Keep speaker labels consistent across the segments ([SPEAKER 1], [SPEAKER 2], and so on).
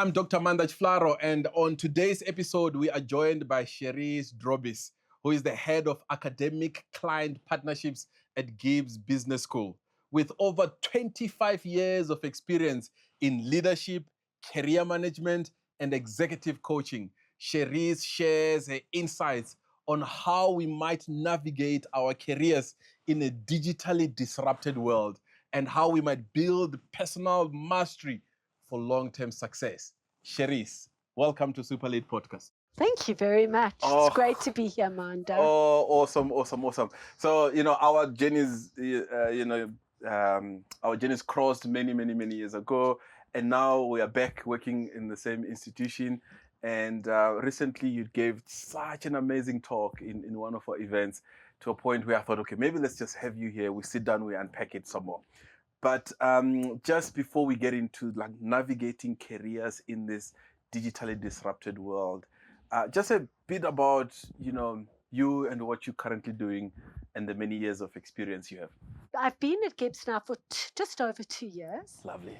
[SPEAKER 1] I'm Dr. Maanda Tshifularo, and on today's episode, we are joined by Charisse Drobis, who is the head of academic client partnerships at GIBS Business School. With over 25 years of experience in leadership, career management, and executive coaching, Charisse shares her insights on how we might navigate our careers in a digitally disrupted world and how we might build personal mastery for long-term success. Charisse, welcome to SuperLead Podcast.
[SPEAKER 2] Thank you very much. It's great to be here, Maanda.
[SPEAKER 1] Oh, awesome. So, our journeys, our journeys crossed many years ago, and now we are back working in the same institution. And recently you gave such an amazing talk in one of our events to a point where I thought, okay, maybe let's just have you here. We sit down, we unpack it some more. But just before we get into navigating careers in this digitally disrupted world, just a bit about, you and what you're currently doing and the many years of experience you have.
[SPEAKER 2] I've been at GIBS now for just over 2 years.
[SPEAKER 1] Lovely.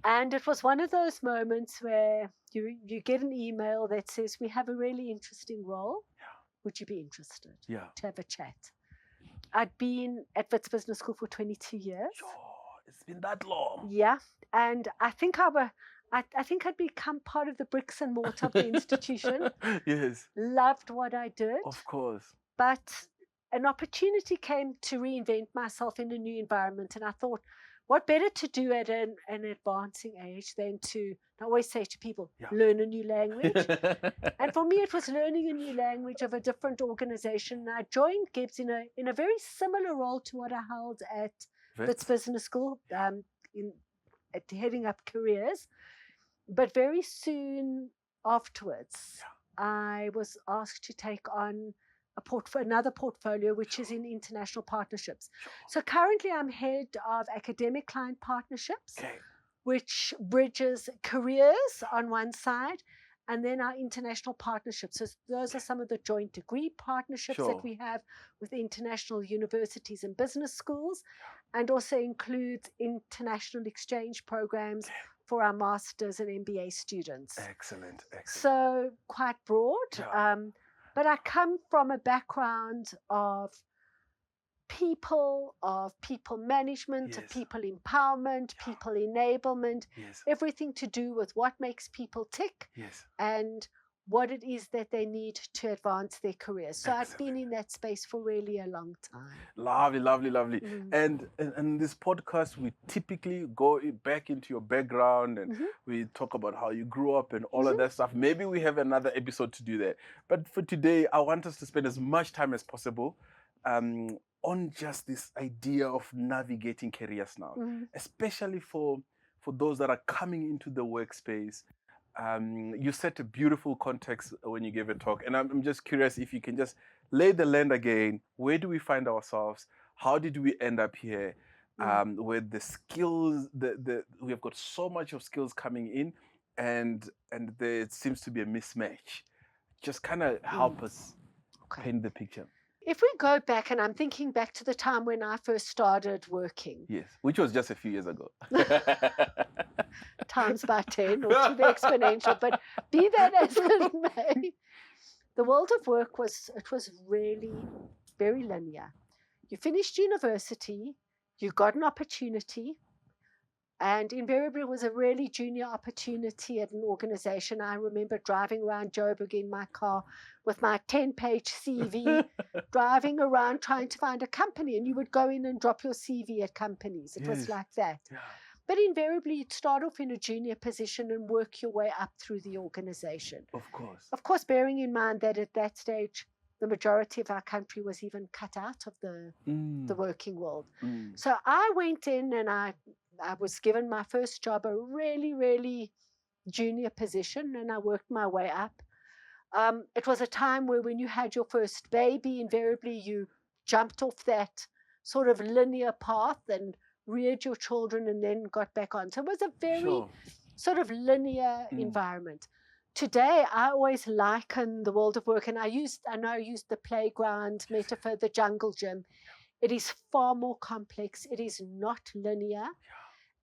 [SPEAKER 2] And it was one of those moments where you get an email that says, we have a really interesting role.
[SPEAKER 1] Yeah.
[SPEAKER 2] Would you be interested
[SPEAKER 1] to
[SPEAKER 2] have a chat? I'd been at Wits Business School for 22 years.
[SPEAKER 1] Sure. It's been that long.
[SPEAKER 2] Yeah. And I think I'd become part of the bricks and mortar of the institution.
[SPEAKER 1] Yes.
[SPEAKER 2] Loved what I did.
[SPEAKER 1] Of course.
[SPEAKER 2] But an opportunity came to reinvent myself in a new environment. And I thought, what better to do at an advancing age than to, I always say to people, learn a new language. And for me, it was learning a new language of a different organization. And I joined GIBS in a very similar role to what I held at Wits Business School, at heading up careers. But very soon afterwards, I was asked to take on another portfolio, which is in international partnerships. So currently I'm head of academic client partnerships, which bridges careers on one side, and then our international partnerships. So those are some of the joint degree partnerships that we have with international universities and business schools, and also includes international exchange programs for our masters and MBA students.
[SPEAKER 1] Excellent.
[SPEAKER 2] So quite broad. But I come from a background of people management, of people empowerment, people enablement, everything to do with what makes people tick and what it is that they need to advance their careers. So I've been in that space for really a long time.
[SPEAKER 1] Lovely. And in this podcast, we typically go back into your background and we talk about how you grew up and all of that stuff. Maybe we have another episode to do that. But for today, I want us to spend as much time as possible on just this idea of navigating careers now, especially for those that are coming into the workspace. You set a beautiful context when you gave a talk, and I'm just curious if you can just lay the land again. Where do we find ourselves? How did we end up here? With the skills, we have got so much of skills coming in, and there seems to be a mismatch. Just kind of help us paint the picture.
[SPEAKER 2] If we go back, and I'm thinking back to the time when I first started working.
[SPEAKER 1] Yes, which was just a few years ago.
[SPEAKER 2] Times by 10 or to the exponential, but be that as it may, the world of work was really very linear. You finished university, you got an opportunity, and invariably it was a really junior opportunity at an organization. I remember driving around Joburg in my car with my 10-page CV, driving around trying to find a company, and you would go in and drop your CV at companies. It was like that. Yeah. But invariably, you'd start off in a junior position and work your way up through the organization. Of course, bearing in mind that at that stage, the majority of our country was even cut out of the working world. So I went in and I was given my first job, a really junior position, and I worked my way up. It was a time where when you had your first baby, invariably you jumped off that sort of linear path and reared your children and then got back on. So it was a very sort of linear environment. Today, I always liken the world of work, and I know I used the playground metaphor, the jungle gym. It is far more complex. It is not linear.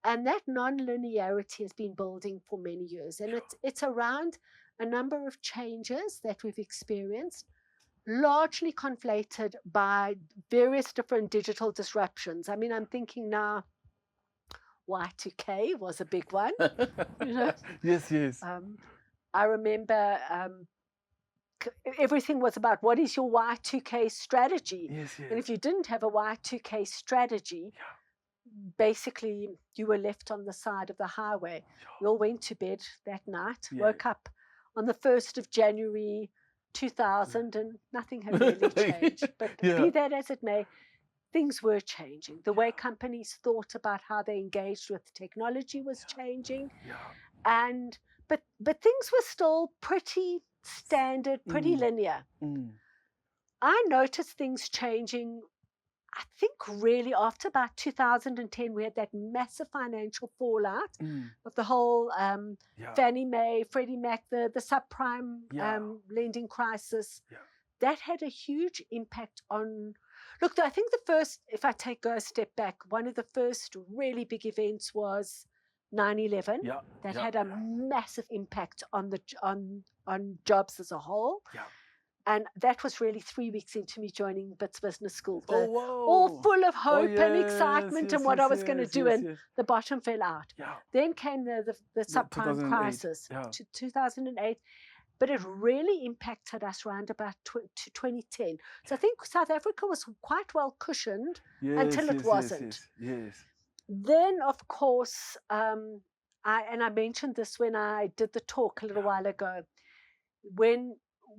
[SPEAKER 2] And that non-linearity has been building for many years. And it's around a number of changes that we've experienced, largely conflated by various different digital disruptions. I mean, I'm thinking now, Y2K was a big one. You know?
[SPEAKER 1] Yes.
[SPEAKER 2] I remember everything was about what is your Y2K strategy.
[SPEAKER 1] Yes.
[SPEAKER 2] And if you didn't have a Y2K strategy, basically you were left on the side of the highway. We all went to bed that night, woke up on the 1st of January 2000, and nothing had really changed. But be that as it may, things were changing. The way companies thought about how they engaged with technology was changing. And but things were still pretty standard, pretty linear. I noticed things changing, I think really after about 2010, we had that massive financial fallout of the whole Fannie Mae, Freddie Mac, the subprime lending crisis. That had a huge impact on, look, I think the first, if I go a step back, one of the first really big events was 9/11. That had a massive impact on jobs as a whole. And that was really 3 weeks into me joining GIBS Business School. All full of hope and excitement and what I was going to do. And the bottom fell out. Then came the subprime crisis, 2008. But it really impacted us around about 2010. So I think South Africa was quite well cushioned until it wasn't. Then, of course, I mentioned this when I did the talk a little while ago,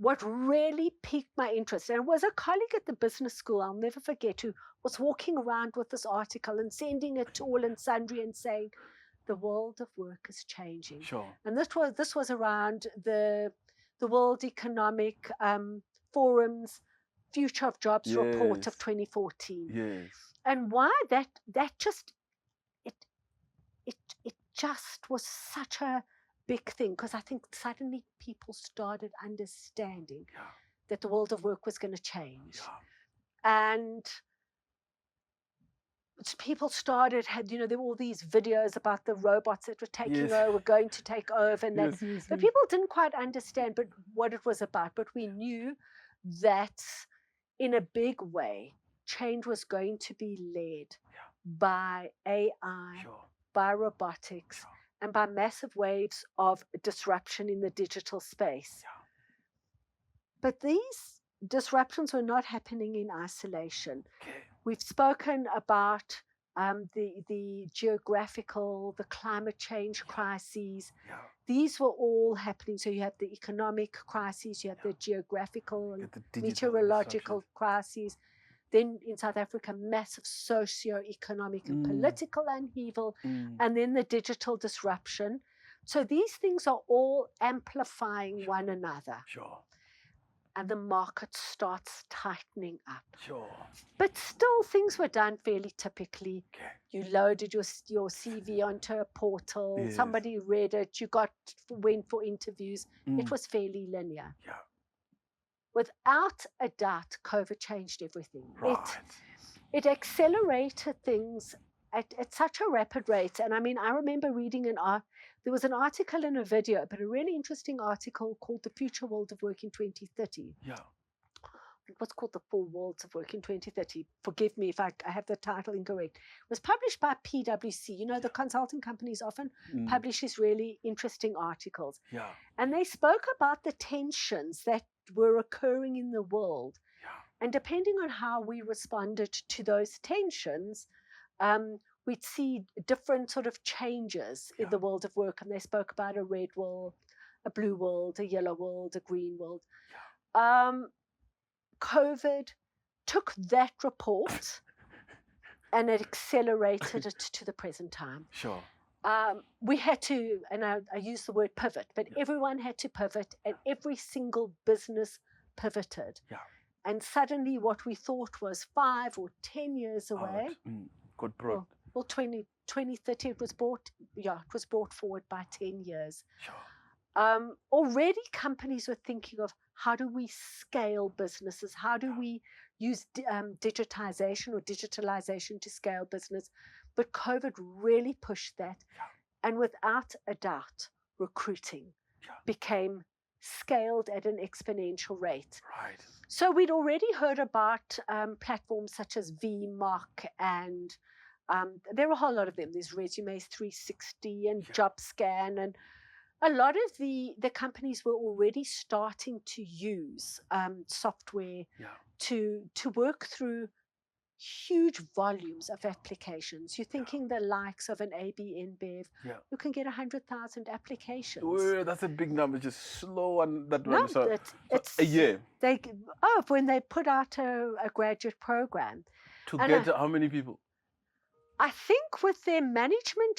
[SPEAKER 2] what really piqued my interest, and it was a colleague at the business school, I'll never forget, who was walking around with this article and sending it to all and sundry and saying, the world of work is changing. And this was around the World Economic Forum's Future of Jobs report of 2014. And why that just, it just was such a big thing, because I think suddenly people started understanding that the world of work was going to change. And people started, there were all these videos about the robots that were taking over, going to take over. And but people didn't quite understand what it was about. But we knew that in a big way, change was going to be led by AI, by robotics, and by massive waves of disruption in the digital space. But these disruptions were not happening in isolation. We've spoken about the geographical, the climate change crises. These were all happening. So you have the economic crises, you have the geographical and meteorological crises. Then in South Africa, massive socio-economic and political upheaval, and then the digital disruption. So these things are all amplifying one another. And the market starts tightening up. But still, things were done fairly typically. You loaded your CV onto a portal, somebody read it, you went for interviews. It was fairly linear. Without a doubt, COVID changed everything. It accelerated things at such a rapid rate. And I mean, I remember reading there was an article and a video, but a really interesting article called The Future World of Work in 2030. It was called The 4 Worlds of Work in 2030. Forgive me if I have the title incorrect. It was published by PwC. The consulting companies often publish these really interesting articles. And they spoke about the tensions that were occurring in the world. And depending on how we responded to those tensions, we'd see different sort of changes in the world of work. And they spoke about a red world, a blue world, a yellow world, a green world. COVID took that report and it accelerated it to the present time. We had to, and I use the word pivot, but everyone had to pivot, and every single business pivoted. And suddenly what we thought was 5 or 10 years away, well, 2030, it was brought forward by 10 years. Already companies were thinking of, how do we scale businesses? How do we use digitization or digitalization to scale business? But COVID really pushed that.
[SPEAKER 1] Yeah.
[SPEAKER 2] And without a doubt, recruiting
[SPEAKER 1] Yeah.
[SPEAKER 2] became scaled at an exponential rate.
[SPEAKER 1] Right.
[SPEAKER 2] So we'd already heard about platforms such as VMark, and there are a whole lot of them. There's Resumes 360 and JobScan, and a lot of the companies were already starting to use software to work through huge volumes of applications. You're thinking the likes of an AB InBev, you can get 100,000 applications.
[SPEAKER 1] Well, that's a big number, just slow on that one.
[SPEAKER 2] No,
[SPEAKER 1] So
[SPEAKER 2] it's
[SPEAKER 1] a year.
[SPEAKER 2] When they put out a graduate program.
[SPEAKER 1] To get how many people?
[SPEAKER 2] I think with their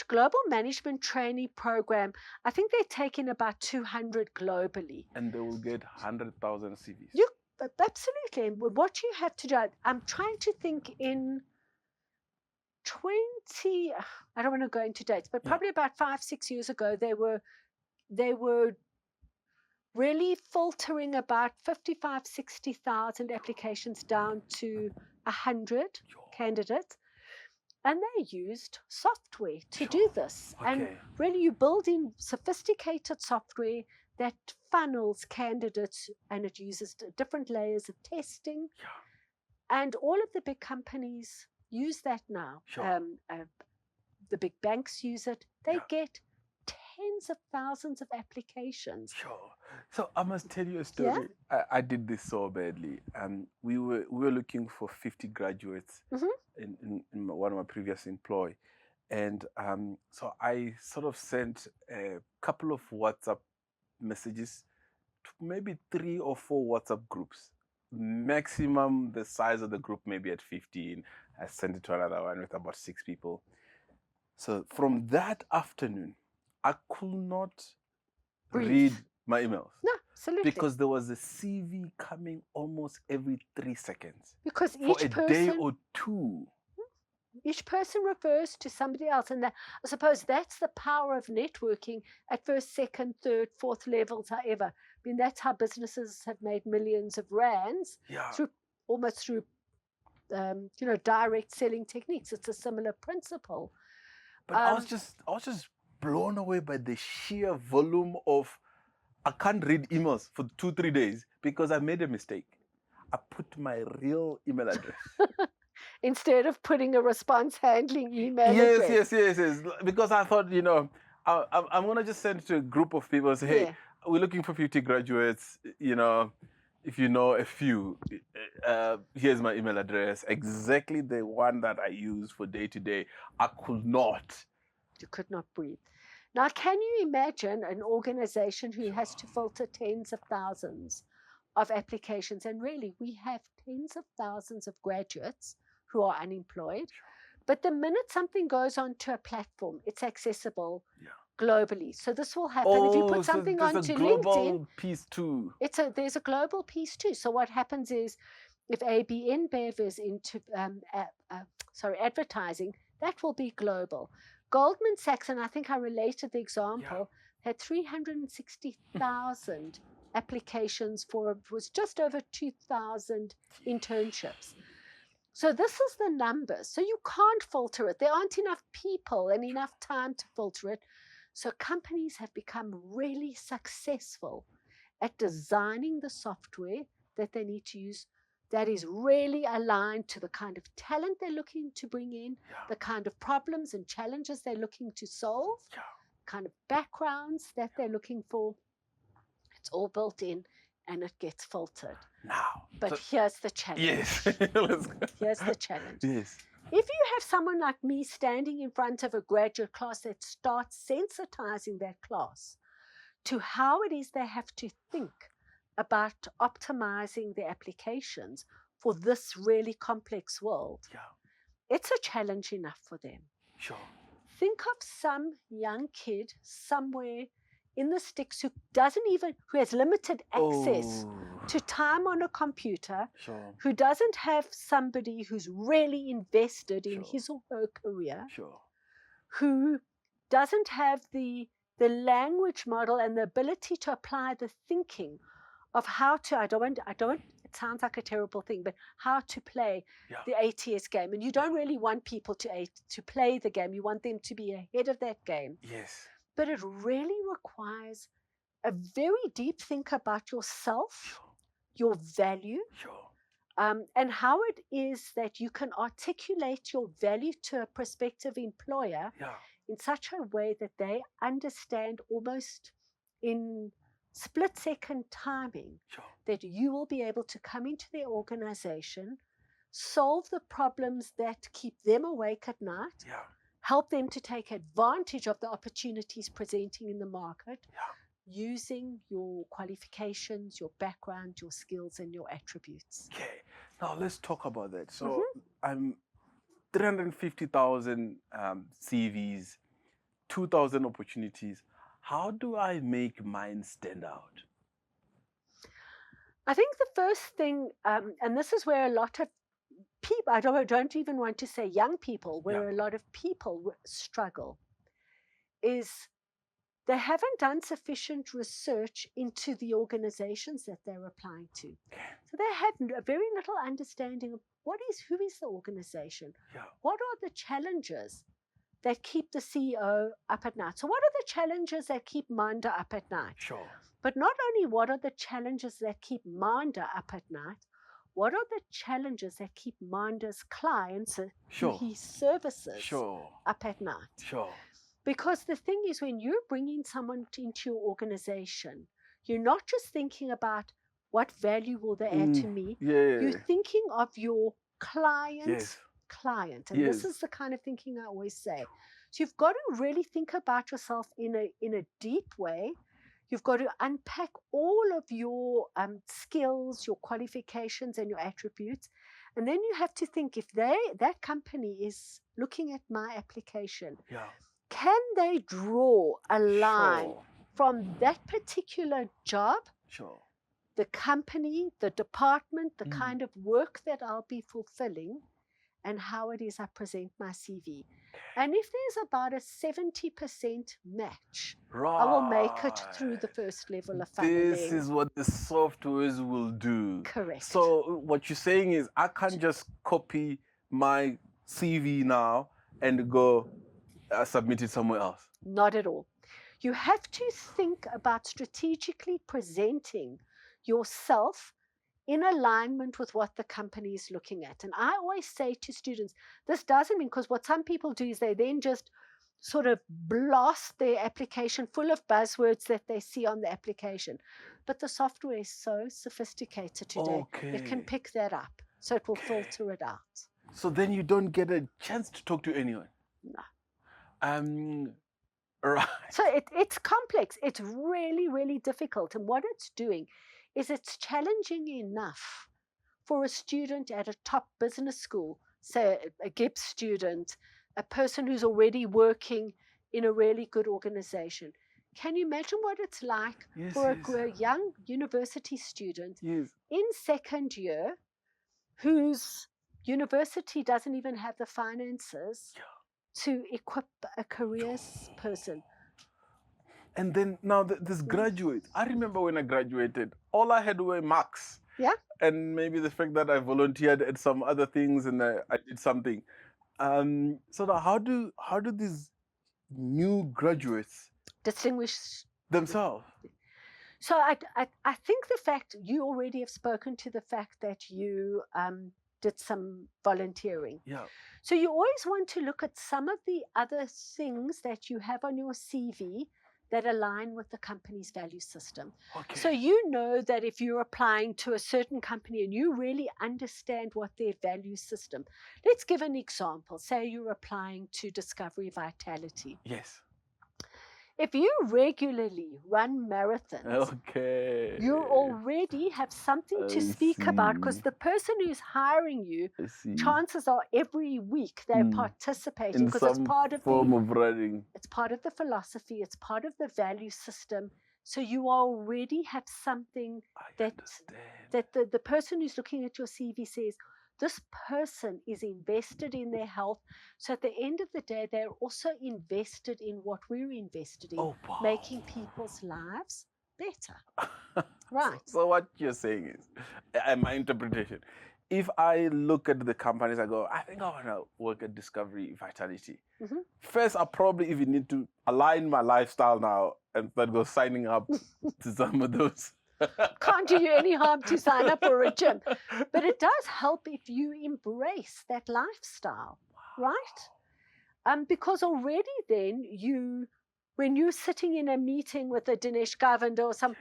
[SPEAKER 2] global management trainee program, I think they're taking about 200 globally.
[SPEAKER 1] And they will get 100,000 CVs.
[SPEAKER 2] Absolutely. What you have to do, I'm trying to think in 20, I don't want to go into dates, but probably about 5-6 years ago, they were really filtering about 60,000 applications down to 100 candidates. And they used software to do this.
[SPEAKER 1] Okay.
[SPEAKER 2] And really, you build in sophisticated software that funnels candidates, and it uses different layers of testing. And all of the big companies use that now. The big banks use it. They get tens of thousands of applications.
[SPEAKER 1] So I must tell you a story. I did this so badly. We were looking for 50 graduates in one of my previous employ. And so I sort of sent a couple of WhatsApp messages to maybe 3 or 4 WhatsApp groups. Maximum, the size of the group maybe at 15. I sent it to another one with about 6 people. So from that afternoon, I could not read my emails.
[SPEAKER 2] No, absolutely.
[SPEAKER 1] Because there was a CV coming almost every 3 seconds.
[SPEAKER 2] Because
[SPEAKER 1] for a day or two.
[SPEAKER 2] Each person refers to somebody else. And I suppose that's the power of networking at first, second, third, fourth levels, however. I mean, that's how businesses have made millions of rands through direct selling techniques. It's a similar principle.
[SPEAKER 1] But I was just blown away by the sheer volume of, I can't read emails for 2-3 days because I made a mistake. I put my real email address.
[SPEAKER 2] Instead of putting a response handling email address.
[SPEAKER 1] Yes. Because I thought, I'm going to just send it to a group of people and say, hey, we're looking for 50 graduates, if you know a few, here's my email address, exactly the one that I use for day to day. I could not.
[SPEAKER 2] You could not breathe. Now, can you imagine an organization who has to filter tens of thousands of applications? And really, we have tens of thousands of graduates who are unemployed. But the minute something goes onto a platform, it's accessible globally. So this will happen if you put something onto LinkedIn.
[SPEAKER 1] There's a global piece too.
[SPEAKER 2] There's a global piece too. So what happens is, if AB InBev is into advertising, that will be global. Goldman Sachs, and I think I related the example, had 360,000 applications for, it was just over 2,000 internships. So this is the numbers. So you can't filter it. There aren't enough people and enough time to filter it. So companies have become really successful at designing the software that they need to use that is really aligned to the kind of talent they're looking to bring in, the kind of problems and challenges they're looking to solve, kind of backgrounds that they're looking for. It's all built in and it gets filtered.
[SPEAKER 1] Now.
[SPEAKER 2] But here's the challenge.
[SPEAKER 1] Yes. Let's go.
[SPEAKER 2] Here's the challenge.
[SPEAKER 1] Yes.
[SPEAKER 2] If you have someone like me standing in front of a graduate class that starts sensitizing that class to how it is they have to think about optimizing their applications for this really complex world, it's a challenge enough for them.
[SPEAKER 1] Sure.
[SPEAKER 2] Think of some young kid somewhere in the sticks who has limited access to time on a computer, who doesn't have somebody who's really invested in his or her career, who doesn't have the language model and the ability to apply the thinking of how to, I don't want it sounds like a terrible thing, but how to play
[SPEAKER 1] Yeah.
[SPEAKER 2] the ATS game. And you don't really want people to play the game. You want them to be ahead of that game.
[SPEAKER 1] Yes.
[SPEAKER 2] But it really requires a very deep think about yourself,
[SPEAKER 1] Sure.
[SPEAKER 2] your value,
[SPEAKER 1] Sure.
[SPEAKER 2] and how it is that you can articulate your value to a prospective employer
[SPEAKER 1] Yeah.
[SPEAKER 2] in such a way that they understand almost in split-second timing
[SPEAKER 1] Sure.
[SPEAKER 2] that you will be able to come into their organization, solve the problems that keep them awake at night,
[SPEAKER 1] Yeah.
[SPEAKER 2] help them to take advantage of the opportunities presenting in the market,
[SPEAKER 1] Yeah.
[SPEAKER 2] using your qualifications, your background, your skills, and your attributes.
[SPEAKER 1] Okay. Now let's talk about that. So I'm 350,000 CVs, 2,000 opportunities. How do I make mine stand out?
[SPEAKER 2] I think the first thing, and this is where a lot of people, I don't even want to say young people, where a lot of people struggle, is they haven't done sufficient research into the organizations that they're applying to. So they have a very little understanding of who is the organization?
[SPEAKER 1] Yeah.
[SPEAKER 2] What are the challenges that keep the CEO up at night? So what are the challenges that keep Maanda up at night?
[SPEAKER 1] Sure.
[SPEAKER 2] But not only what are the challenges that keep Maanda up at night, what are the challenges that keep Maanda's clients who he services up at night?
[SPEAKER 1] Sure.
[SPEAKER 2] Because the thing is, when you're bringing someone into your organization, you're not just thinking about what value will they add to me. You're thinking of your client. And this is the kind of thinking I always say. So you've got to really think about yourself in a deep way. You've got to unpack all of your skills, your qualifications, and your attributes. And then you have to think, if that company is looking at my application, can they draw a line from that particular job, the company, the department, the kind of work that I'll be fulfilling, and how it is I present my CV? And if there's about a 70% match, I will make it through the first level of funneling.
[SPEAKER 1] This is what the softwares will do.
[SPEAKER 2] Correct.
[SPEAKER 1] So what you're saying is I can't just copy my CV now and go submit it somewhere else.
[SPEAKER 2] Not at all. You have to think about strategically presenting yourself in alignment with what the company is looking at. And I always say to students, this doesn't mean, because what some people do is they then just sort of blast their application full of buzzwords that they see on the application. But the software is so sophisticated today, it can pick that up. So it will filter it out.
[SPEAKER 1] So then you don't get a chance to talk to anyone?
[SPEAKER 2] No.
[SPEAKER 1] Right.
[SPEAKER 2] So it's complex. It's really, really difficult. And what it's doing is it's challenging enough for a student at a top business school, say a GIBS student, a person who's already working in a really good organization. Can you imagine what it's like for a young university student in second year whose university doesn't even have the finances to equip a careers person?
[SPEAKER 1] And then now this graduate, I remember when I graduated, all I had were marks.
[SPEAKER 2] Yeah.
[SPEAKER 1] And maybe the fact that I volunteered at some other things and I did something. So now how do these new graduates
[SPEAKER 2] distinguish
[SPEAKER 1] themselves?
[SPEAKER 2] So I think the fact you already have spoken to the fact that you did some volunteering.
[SPEAKER 1] Yeah.
[SPEAKER 2] So you always want to look at some of the other things that you have on your CV that align with the company's value system.
[SPEAKER 1] Okay.
[SPEAKER 2] So you know that if you're applying to a certain company and you really understand what their value system. Let's give an example. Say you're applying to Discovery Vitality.
[SPEAKER 1] Yes.
[SPEAKER 2] If you regularly run marathons, you already have something to speak about, because the person who's hiring you, chances are every week they're participating, because it's part of
[SPEAKER 1] running.
[SPEAKER 2] It's part of the philosophy, it's part of the value system. So you already have something that the person who's looking at your CV says, this person is invested in their health. So at the end of the day, they're also invested in what we're invested in, making people's lives better. Right.
[SPEAKER 1] So what you're saying is, my interpretation, if I look at the companies, I go, I think I want to work at Discovery Vitality.
[SPEAKER 2] Mhm.
[SPEAKER 1] First, I probably even need to align my lifestyle now and then go signing up to some of those.
[SPEAKER 2] Can't do you any harm to sign up for a gym. But it does help if you embrace that lifestyle, right? Because already then when you're sitting in a meeting with a Dinesh Govender or some,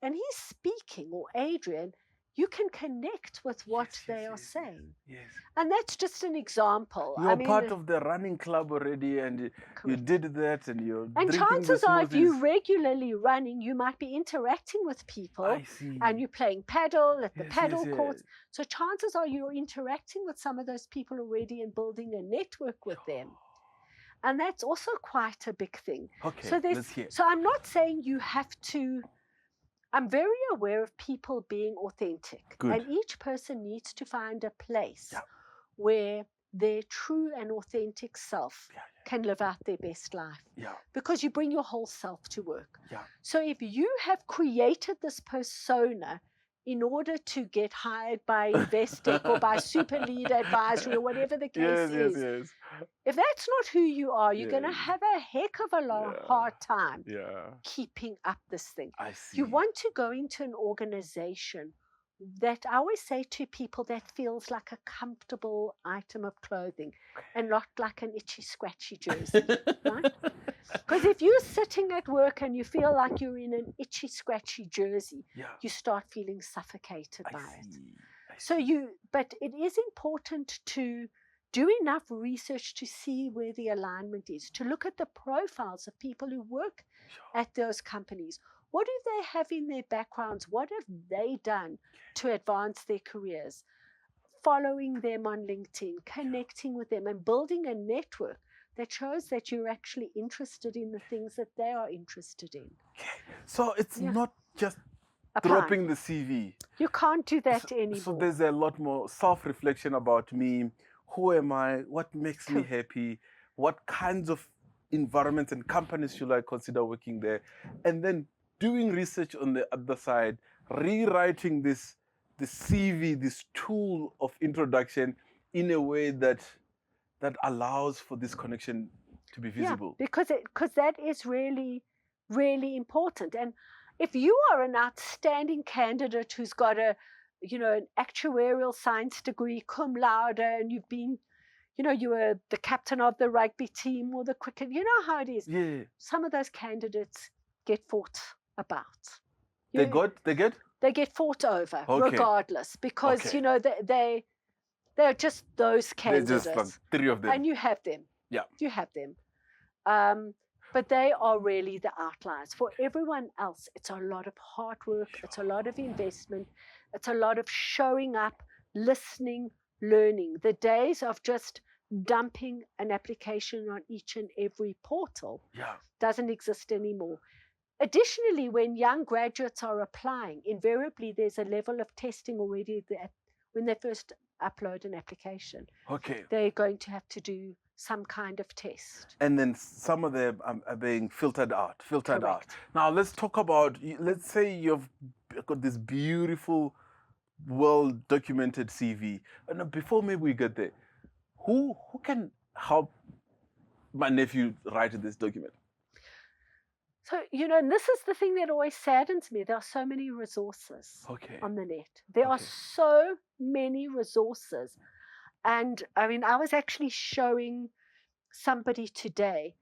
[SPEAKER 2] and he's speaking, or Adrian, you can connect with what they are saying.
[SPEAKER 1] Yes.
[SPEAKER 2] And that's just an example.
[SPEAKER 1] You're part of the running club already, and you did that, and you're
[SPEAKER 2] and
[SPEAKER 1] drinking
[SPEAKER 2] chances
[SPEAKER 1] the
[SPEAKER 2] are, if you're
[SPEAKER 1] smoothies.
[SPEAKER 2] regularly running, you might be interacting with people,
[SPEAKER 1] I see.
[SPEAKER 2] and you're playing paddle at the paddle
[SPEAKER 1] yes.
[SPEAKER 2] courts. So chances are you're interacting with some of those people already and building a network with them. And that's also quite a big thing.
[SPEAKER 1] Okay, let's hear.
[SPEAKER 2] So I'm not saying you have to. I'm very aware of people being authentic.
[SPEAKER 1] Good.
[SPEAKER 2] And each person needs to find a place where their true and authentic self can live out their best life. Because you bring your whole self to work. So if you have created this persona in order to get hired by Investec or by SuperLead Advisory or whatever the case is, if that's not who you are, you're going to have a heck of a hard time keeping up this thing.
[SPEAKER 1] I see.
[SPEAKER 2] You want to go into an organization that, I always say to people, that feels like a comfortable item of clothing and not like an itchy, scratchy jersey, right? Because if you're sitting at work and you feel like you're in an itchy, scratchy jersey, you start feeling suffocated by it. But it is important to do enough research to see where the alignment is, to look at the profiles of people who work at those companies. What do they have in their backgrounds? What have they done to advance their careers? Following them on LinkedIn, connecting with them, and building a network that shows that you're actually interested in the things that they are interested in.
[SPEAKER 1] So it's not just dropping the CV.
[SPEAKER 2] You can't do that anymore.
[SPEAKER 1] So there's a lot more self-reflection about me. Who am I? What makes me happy? What kinds of environments and companies should I consider working there? And then doing research on the other side, rewriting the CV, this tool of introduction in a way that allows for this connection to be visible.
[SPEAKER 2] Yeah, because that is really, really important. And if you are an outstanding candidate who's got an actuarial science degree, cum laude, and you've been, you were the captain of the rugby team or the cricket, you know how it is.
[SPEAKER 1] Yeah.
[SPEAKER 2] Some of those candidates get fought about.
[SPEAKER 1] They get
[SPEAKER 2] fought over, regardless, because they're just those candidates.
[SPEAKER 1] There's just like 3 of them.
[SPEAKER 2] And you have them.
[SPEAKER 1] Yeah.
[SPEAKER 2] You have them. But they are really the outliers. For everyone else, it's a lot of hard work. It's a lot of investment. It's a lot of showing up, listening, learning. The days of just dumping an application on each and every portal doesn't exist anymore. Additionally, when young graduates are applying, invariably there's a level of testing already that when they first upload an application. They're going to have to do some kind of test.
[SPEAKER 1] And then some of them are being filtered out. Now let's talk about, let's say you've got this beautiful, well-documented CV. And before maybe we get there, who can help my nephew write this document?
[SPEAKER 2] So, and this is the thing that always saddens me. There are so many resources on the net. There are so many resources. And I mean, I was actually showing somebody today.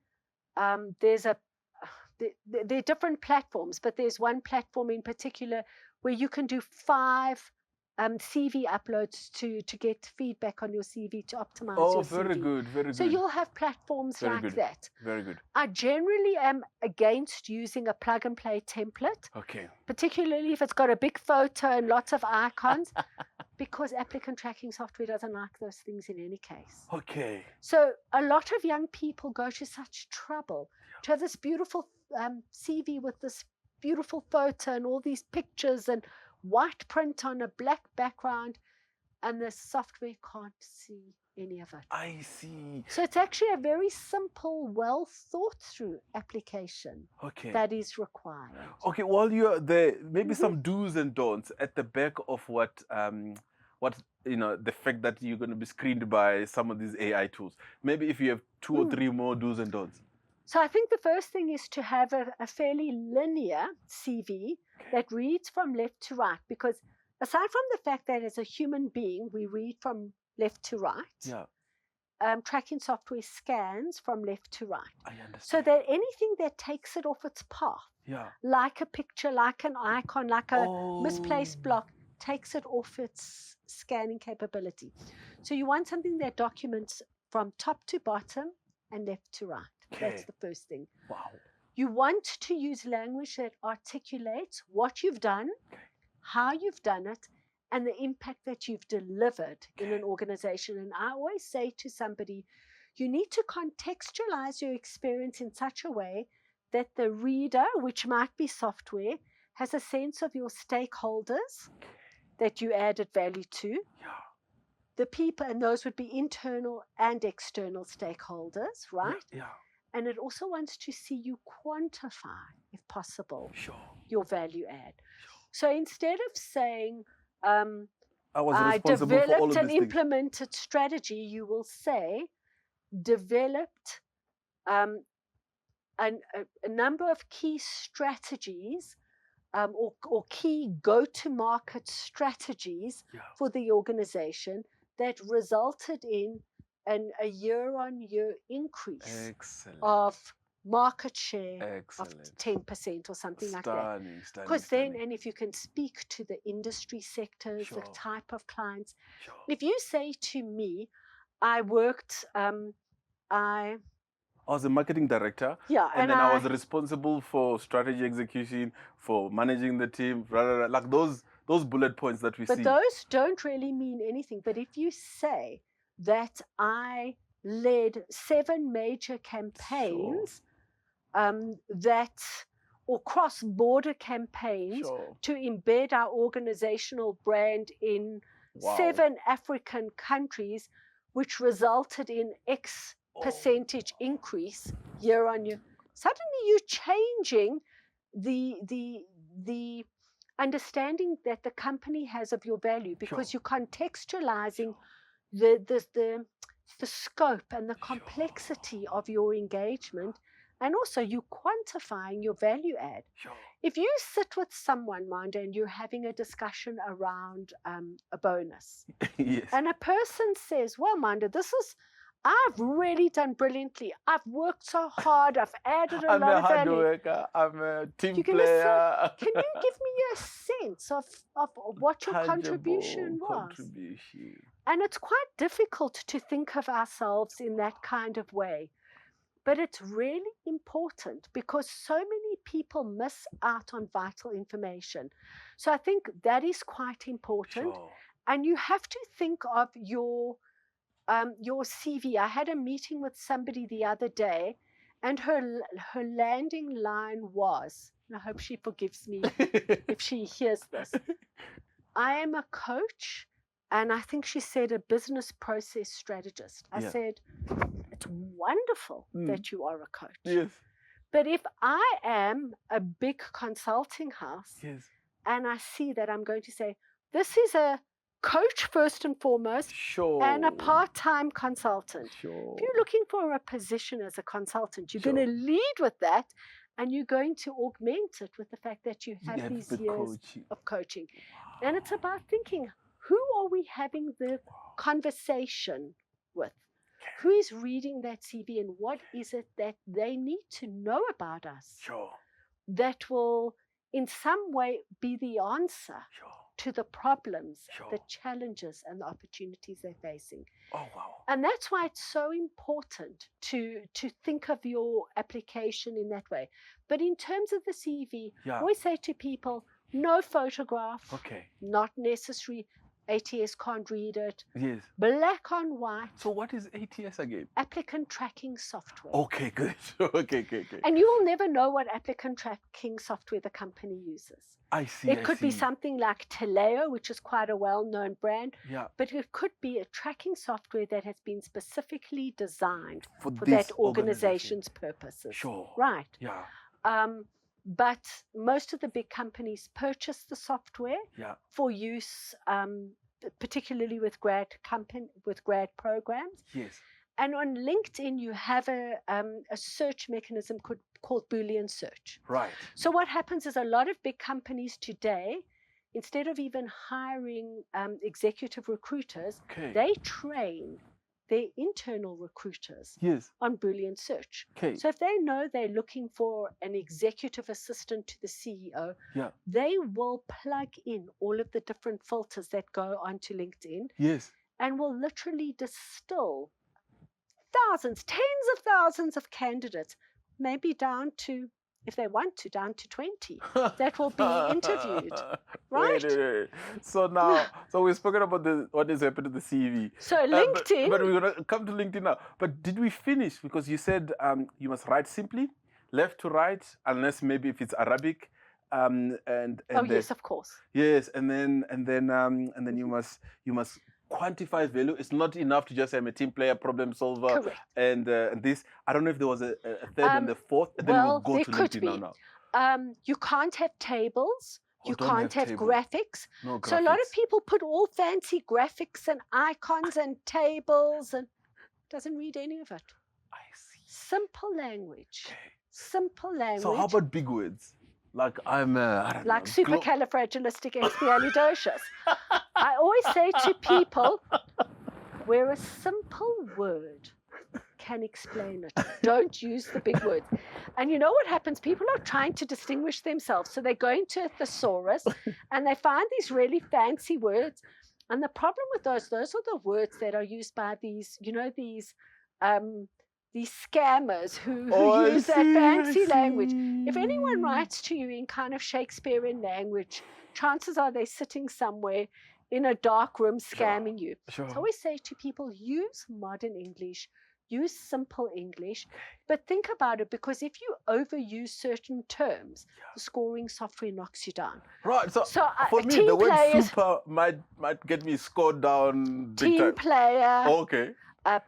[SPEAKER 2] There are different platforms, but there's one platform in particular where you can do 5 CV uploads to get feedback on your CV to optimize your CV.
[SPEAKER 1] Very good.
[SPEAKER 2] So you'll have platforms that.
[SPEAKER 1] Very good.
[SPEAKER 2] I generally am against using a plug and play template. Particularly if it's got a big photo and lots of icons, because applicant tracking software doesn't like those things in any case. So a lot of young people go to such trouble to have this beautiful CV with this beautiful photo and all these pictures and white print on a black background, and the software can't see any of it.
[SPEAKER 1] I see.
[SPEAKER 2] So it's actually a very simple, well thought through application
[SPEAKER 1] Okay.
[SPEAKER 2] that is required.
[SPEAKER 1] Okay, while you're there, maybe some do's and don'ts at the back of what the fact that you're going to be screened by some of these AI tools. Maybe if you have 2 or 3 more do's and don'ts.
[SPEAKER 2] So I think the first thing is to have a fairly linear CV that reads from left to right, because aside from the fact that as a human being, we read from left to right.
[SPEAKER 1] Yeah.
[SPEAKER 2] Tracking software scans from left to right.
[SPEAKER 1] I understand.
[SPEAKER 2] So that anything that takes it off its path, like a picture, like an icon, like a misplaced block, takes it off its scanning capability. So you want something that documents from top to bottom and left to right.
[SPEAKER 1] Okay.
[SPEAKER 2] That's the first thing.
[SPEAKER 1] Wow.
[SPEAKER 2] You want to use language that articulates what you've done, how you've done it, and the impact that you've delivered in an organization. And I always say to somebody, you need to contextualize your experience in such a way that the reader, which might be software, has a sense of your stakeholders that you added value to.
[SPEAKER 1] Yeah.
[SPEAKER 2] The people, and those would be internal and external stakeholders, right?
[SPEAKER 1] Yeah.
[SPEAKER 2] And it also wants to see you quantify, if possible, your value add. So instead of saying, I developed and implemented strategy, you will say, developed a number of key strategies or key go-to-market strategies for the organization that resulted in a year-on-year increase of market share of 10% or something like that. Because then, and if you can speak to the industry sectors, the type of clients, if you say to me, I worked, I
[SPEAKER 1] was a marketing director, and then I was responsible for strategy execution, for managing the team, like those bullet points that we see.
[SPEAKER 2] But those don't really mean anything. But if you say that I led 7 major campaigns, or cross-border campaigns to embed our organizational brand in 7 African countries, which resulted in X percentage increase year on year. Suddenly you're changing the understanding that the company has of your value, because you're contextualizing the scope and the complexity of your engagement. And also, you're quantifying your value add. If you sit with someone, Maanda, and you're having a discussion around a bonus, and a person says, well, Maanda, I've really done brilliantly. I've worked so hard. I've added a lot of value.
[SPEAKER 1] I'm a hard worker. I'm a team player.
[SPEAKER 2] Can you give me a sense of what your contribution was? And it's quite difficult to think of ourselves in that kind of way. But it's really important, because so many people miss out on vital information. So I think that is quite important. And you have to think of your CV. I had a meeting with somebody the other day, and her landing line was, and I hope she forgives me if she hears this, I am a coach, and I think she said a business process strategist. I said, it's wonderful that you are a coach.
[SPEAKER 1] Yes.
[SPEAKER 2] But if I am a big consulting house, and I see that, I'm going to say, this is a coach first and foremost, and a part-time consultant. If you're looking for a position as a consultant, you're going to lead with that, and you're going to augment it with the fact that you have these years of coaching. And it's about thinking, who are we having the conversation with? Who is reading that CV, and what is it that they need to know about us that will in some way be the answer to the problems, the challenges, and the opportunities they're facing. And that's why it's so important to think of your application in that way. But in terms of the CV, I always say to people, no photograph, not necessary. ATS can't read it.
[SPEAKER 1] Yes.
[SPEAKER 2] Black on white.
[SPEAKER 1] So what is ATS again?
[SPEAKER 2] Applicant tracking software.
[SPEAKER 1] Okay, good. Okay.
[SPEAKER 2] And you will never know what applicant tracking software the company uses.
[SPEAKER 1] I see.
[SPEAKER 2] It could be something like Taleo, which is quite a well-known brand.
[SPEAKER 1] Yeah.
[SPEAKER 2] But it could be a tracking software that has been specifically designed for
[SPEAKER 1] this
[SPEAKER 2] that organization's purposes.
[SPEAKER 1] Sure.
[SPEAKER 2] Right.
[SPEAKER 1] Yeah.
[SPEAKER 2] But most of the big companies purchase the software for use, particularly with grad programs.
[SPEAKER 1] Yes.
[SPEAKER 2] And on LinkedIn, you have a search mechanism called Boolean search.
[SPEAKER 1] Right.
[SPEAKER 2] So what happens is a lot of big companies today, instead of even hiring executive recruiters, they train their internal recruiters on Boolean search.
[SPEAKER 1] Okay.
[SPEAKER 2] So if they know they're looking for an executive assistant to the CEO, they will plug in all of the different filters that go onto LinkedIn.
[SPEAKER 1] Yes.
[SPEAKER 2] And will literally distill thousands, tens of thousands of candidates, maybe down to, if they want to, down to 20 that will be interviewed. Right?
[SPEAKER 1] Wait. So now, we've spoken about what has happened to the CV.
[SPEAKER 2] So LinkedIn.
[SPEAKER 1] But we're going to come to LinkedIn now. But did we finish? Because you said you must write simply, left to right, unless maybe if it's Arabic.
[SPEAKER 2] Yes, of course.
[SPEAKER 1] Yes, and then you must quantify value. It's not enough to just say I'm a team player, problem solver.
[SPEAKER 2] Correct.
[SPEAKER 1] And this. I don't know if there was a third and the fourth. And then we'll go to LinkedIn now.
[SPEAKER 2] You can't have tables. You can't have graphics.
[SPEAKER 1] No graphics.
[SPEAKER 2] So a lot of people put all fancy graphics and icons and tables and doesn't read any of it.
[SPEAKER 1] I see.
[SPEAKER 2] Simple language.
[SPEAKER 1] Okay.
[SPEAKER 2] Simple language.
[SPEAKER 1] So how about big words? Like I'm
[SPEAKER 2] like supercalifragilisticexpialidocious. I always say to people, where a simple word can explain it, don't use the big words. And you know what happens? People are trying to distinguish themselves. So they go into a thesaurus and they find these really fancy words. And the problem with those are the words that are used by these scammers who use that fancy language. If anyone writes to you in kind of Shakespearean language, chances are they're sitting somewhere in a dark room scamming you.
[SPEAKER 1] Sure.
[SPEAKER 2] So I always say to people, use modern English, use simple English, but think about it, because if you overuse certain terms, the scoring software knocks you down.
[SPEAKER 1] Right. So for me, the word super might get me scored down.
[SPEAKER 2] Team player.
[SPEAKER 1] Okay.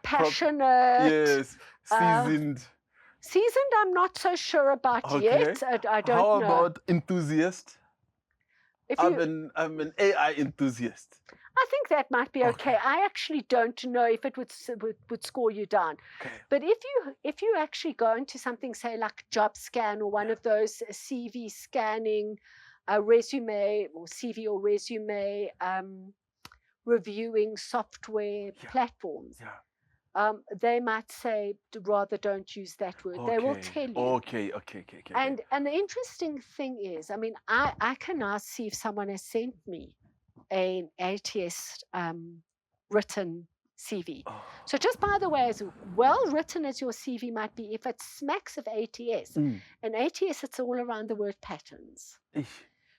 [SPEAKER 2] Passionate.
[SPEAKER 1] Yes. Seasoned.
[SPEAKER 2] Seasoned, I'm not so sure about yet. I don't know.
[SPEAKER 1] How about enthusiast? I'm an AI enthusiast.
[SPEAKER 2] I think that might be okay. I actually don't know if it would score you down.
[SPEAKER 1] Okay.
[SPEAKER 2] But if you actually go into something, say like JobScan or one of those CV scanning, resume or CV or resume reviewing software platforms.
[SPEAKER 1] Yeah.
[SPEAKER 2] They might say, rather don't use that word.
[SPEAKER 1] Okay.
[SPEAKER 2] They will tell you.
[SPEAKER 1] Okay.
[SPEAKER 2] And the interesting thing is, I mean, I can now see if someone has sent me an ATS written CV. Oh. So just by the way, as well written as your CV might be, if it smacks of ATS, and ATS, it's all around the word patterns.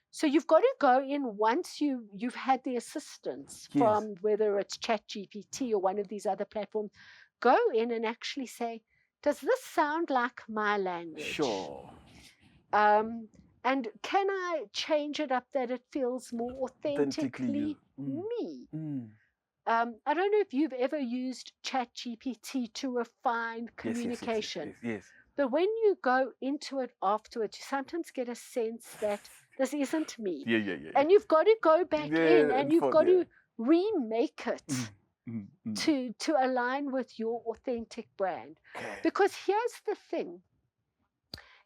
[SPEAKER 2] So you've got to go in once you've had the assistance from whether it's ChatGPT or one of these other platforms. Go in and actually say, does this sound like my language?
[SPEAKER 1] Sure.
[SPEAKER 2] And can I change it up that it feels more authentically me? I don't know if you've ever used ChatGPT to refine communication.
[SPEAKER 1] Yes.
[SPEAKER 2] But when you go into it afterwards, you sometimes get a sense that this isn't me.
[SPEAKER 1] Yeah.
[SPEAKER 2] And you've got to go back in and you've got to remake it to align with your authentic brand.
[SPEAKER 1] Okay.
[SPEAKER 2] Because here's the thing.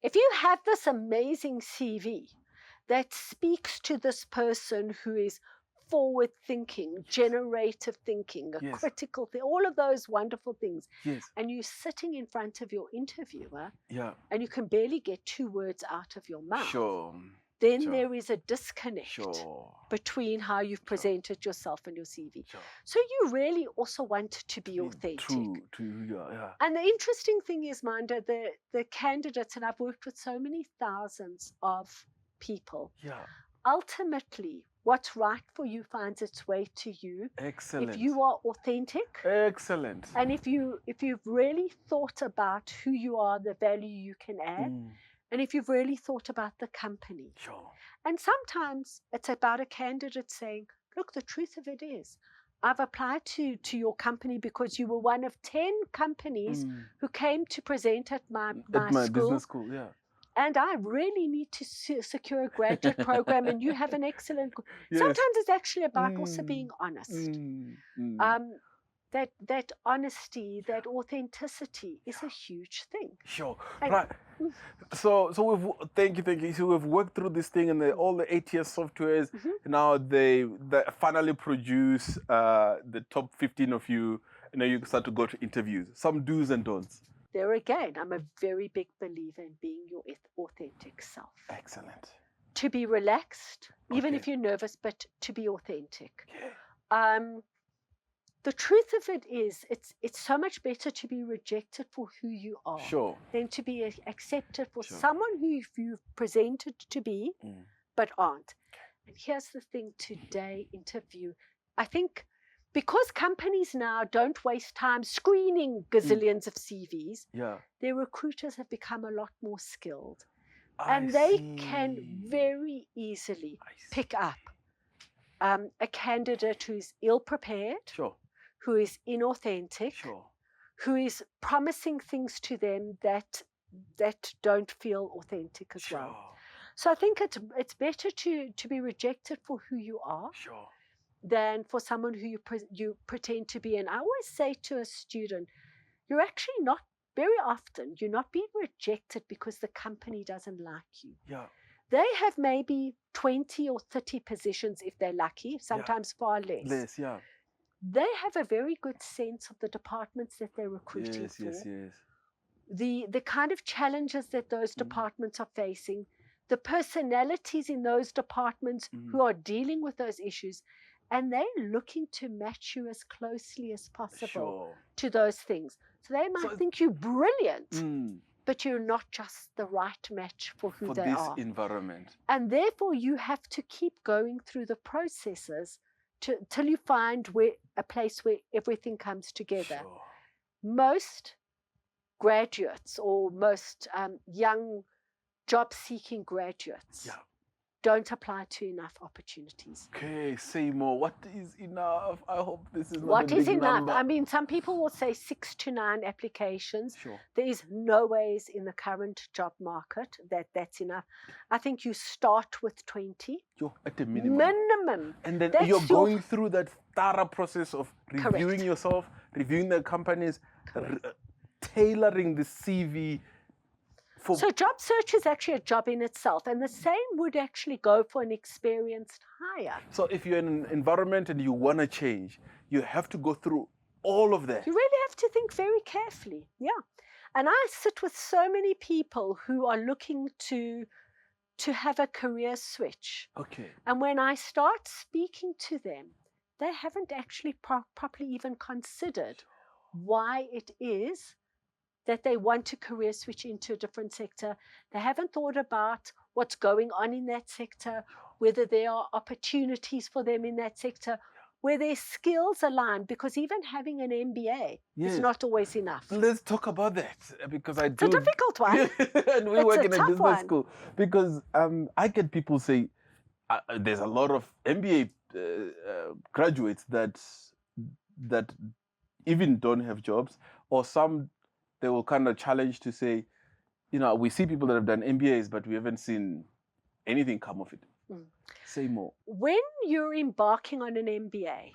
[SPEAKER 2] If you have this amazing CV that speaks to this person who is forward thinking, generative thinking, a critical thing, all of those wonderful things, and you're sitting in front of your interviewer and you can barely get 2 words out of your mouth, then there is a disconnect between how you've presented yourself and your CV. So you really also want to be authentic.
[SPEAKER 1] True.
[SPEAKER 2] And the interesting thing is, Maanda, the candidates, and I've worked with so many thousands of people, ultimately what's right for you finds its way to you.
[SPEAKER 1] Excellent.
[SPEAKER 2] If you are authentic,
[SPEAKER 1] excellent.
[SPEAKER 2] and if you've really thought about who you are, the value you can add, and if you've really thought about the company.
[SPEAKER 1] Sure.
[SPEAKER 2] And sometimes it's about a candidate saying, look, the truth of it is, I've applied to your company because you were one of 10 companies who came to present at my school.
[SPEAKER 1] Business school, yeah.
[SPEAKER 2] And I really need to secure a graduate program, and you have an excellent.
[SPEAKER 1] Yes.
[SPEAKER 2] Sometimes it's actually about also being honest. That honesty, that authenticity is a huge thing.
[SPEAKER 1] Sure. Right. So thank you. So we've worked through this thing, and all the ATS softwares. Now they finally produce the top 15 of you. You start to go to interviews. Some do's and don'ts.
[SPEAKER 2] There again, I'm a very big believer in being your authentic self.
[SPEAKER 1] Excellent.
[SPEAKER 2] To be relaxed, even if you're nervous, but to be authentic. The truth of it is, it's so much better to be rejected for who you are than to be accepted for someone who you've presented to be, but aren't. And here's the thing today, interview. I think because companies now don't waste time screening gazillions of CVs, their recruiters have become a lot more skilled. And they can very easily pick up a candidate who's ill-prepared, who is inauthentic, who is promising things to them that don't feel authentic as well. So I think it's better to be rejected for who you are than for someone who you pretend to be. And I always say to a student, you're actually not, very often, you're not being rejected because the company doesn't like you. They have maybe 20 or 30 positions if they're lucky, sometimes far less. They have a very good sense of the departments that they're recruiting for. The kind of challenges that those departments are facing, the personalities in those departments who are dealing with those issues, and they're looking to match you as closely as possible to those things. So they might think you're brilliant, but you're not just the right match for who they are.
[SPEAKER 1] For this environment.
[SPEAKER 2] And therefore, you have to keep going through the processes till you find a place where everything comes together. Most graduates or most young job-seeking graduates don't apply to enough opportunities.
[SPEAKER 1] Okay, say more. What is enough? I hope this is not
[SPEAKER 2] What
[SPEAKER 1] a
[SPEAKER 2] is
[SPEAKER 1] big
[SPEAKER 2] enough?
[SPEAKER 1] number.
[SPEAKER 2] I mean, some people will say 6 to 9 applications. There is no ways in the current job market that's enough. I think you start with 20.
[SPEAKER 1] At the minimum. And then you're going through that thorough process of reviewing yourself, reviewing the companies, tailoring the CV.
[SPEAKER 2] So job search is actually a job in itself, and the same would actually go for an experienced hire.
[SPEAKER 1] So if you're in an environment and you want to change, you have to go through all of that.
[SPEAKER 2] You really have to think very carefully, And I sit with so many people who are looking to have a career switch. And when I start speaking to them, they haven't actually properly even considered why it is that they want to career switch into a different sector. They haven't thought about what's going on in that sector, whether there are opportunities for them in that sector, where their skills align, because even having an MBA is not always enough.
[SPEAKER 1] Let's talk about that, because
[SPEAKER 2] it's a difficult one.
[SPEAKER 1] And we work in a business school. Because I get people say, there's a lot of MBA graduates that even don't have jobs, or some they will kind of challenge to say, we see people that have done MBAs, but we haven't seen anything come of it. Say more.
[SPEAKER 2] When you're embarking on an MBA,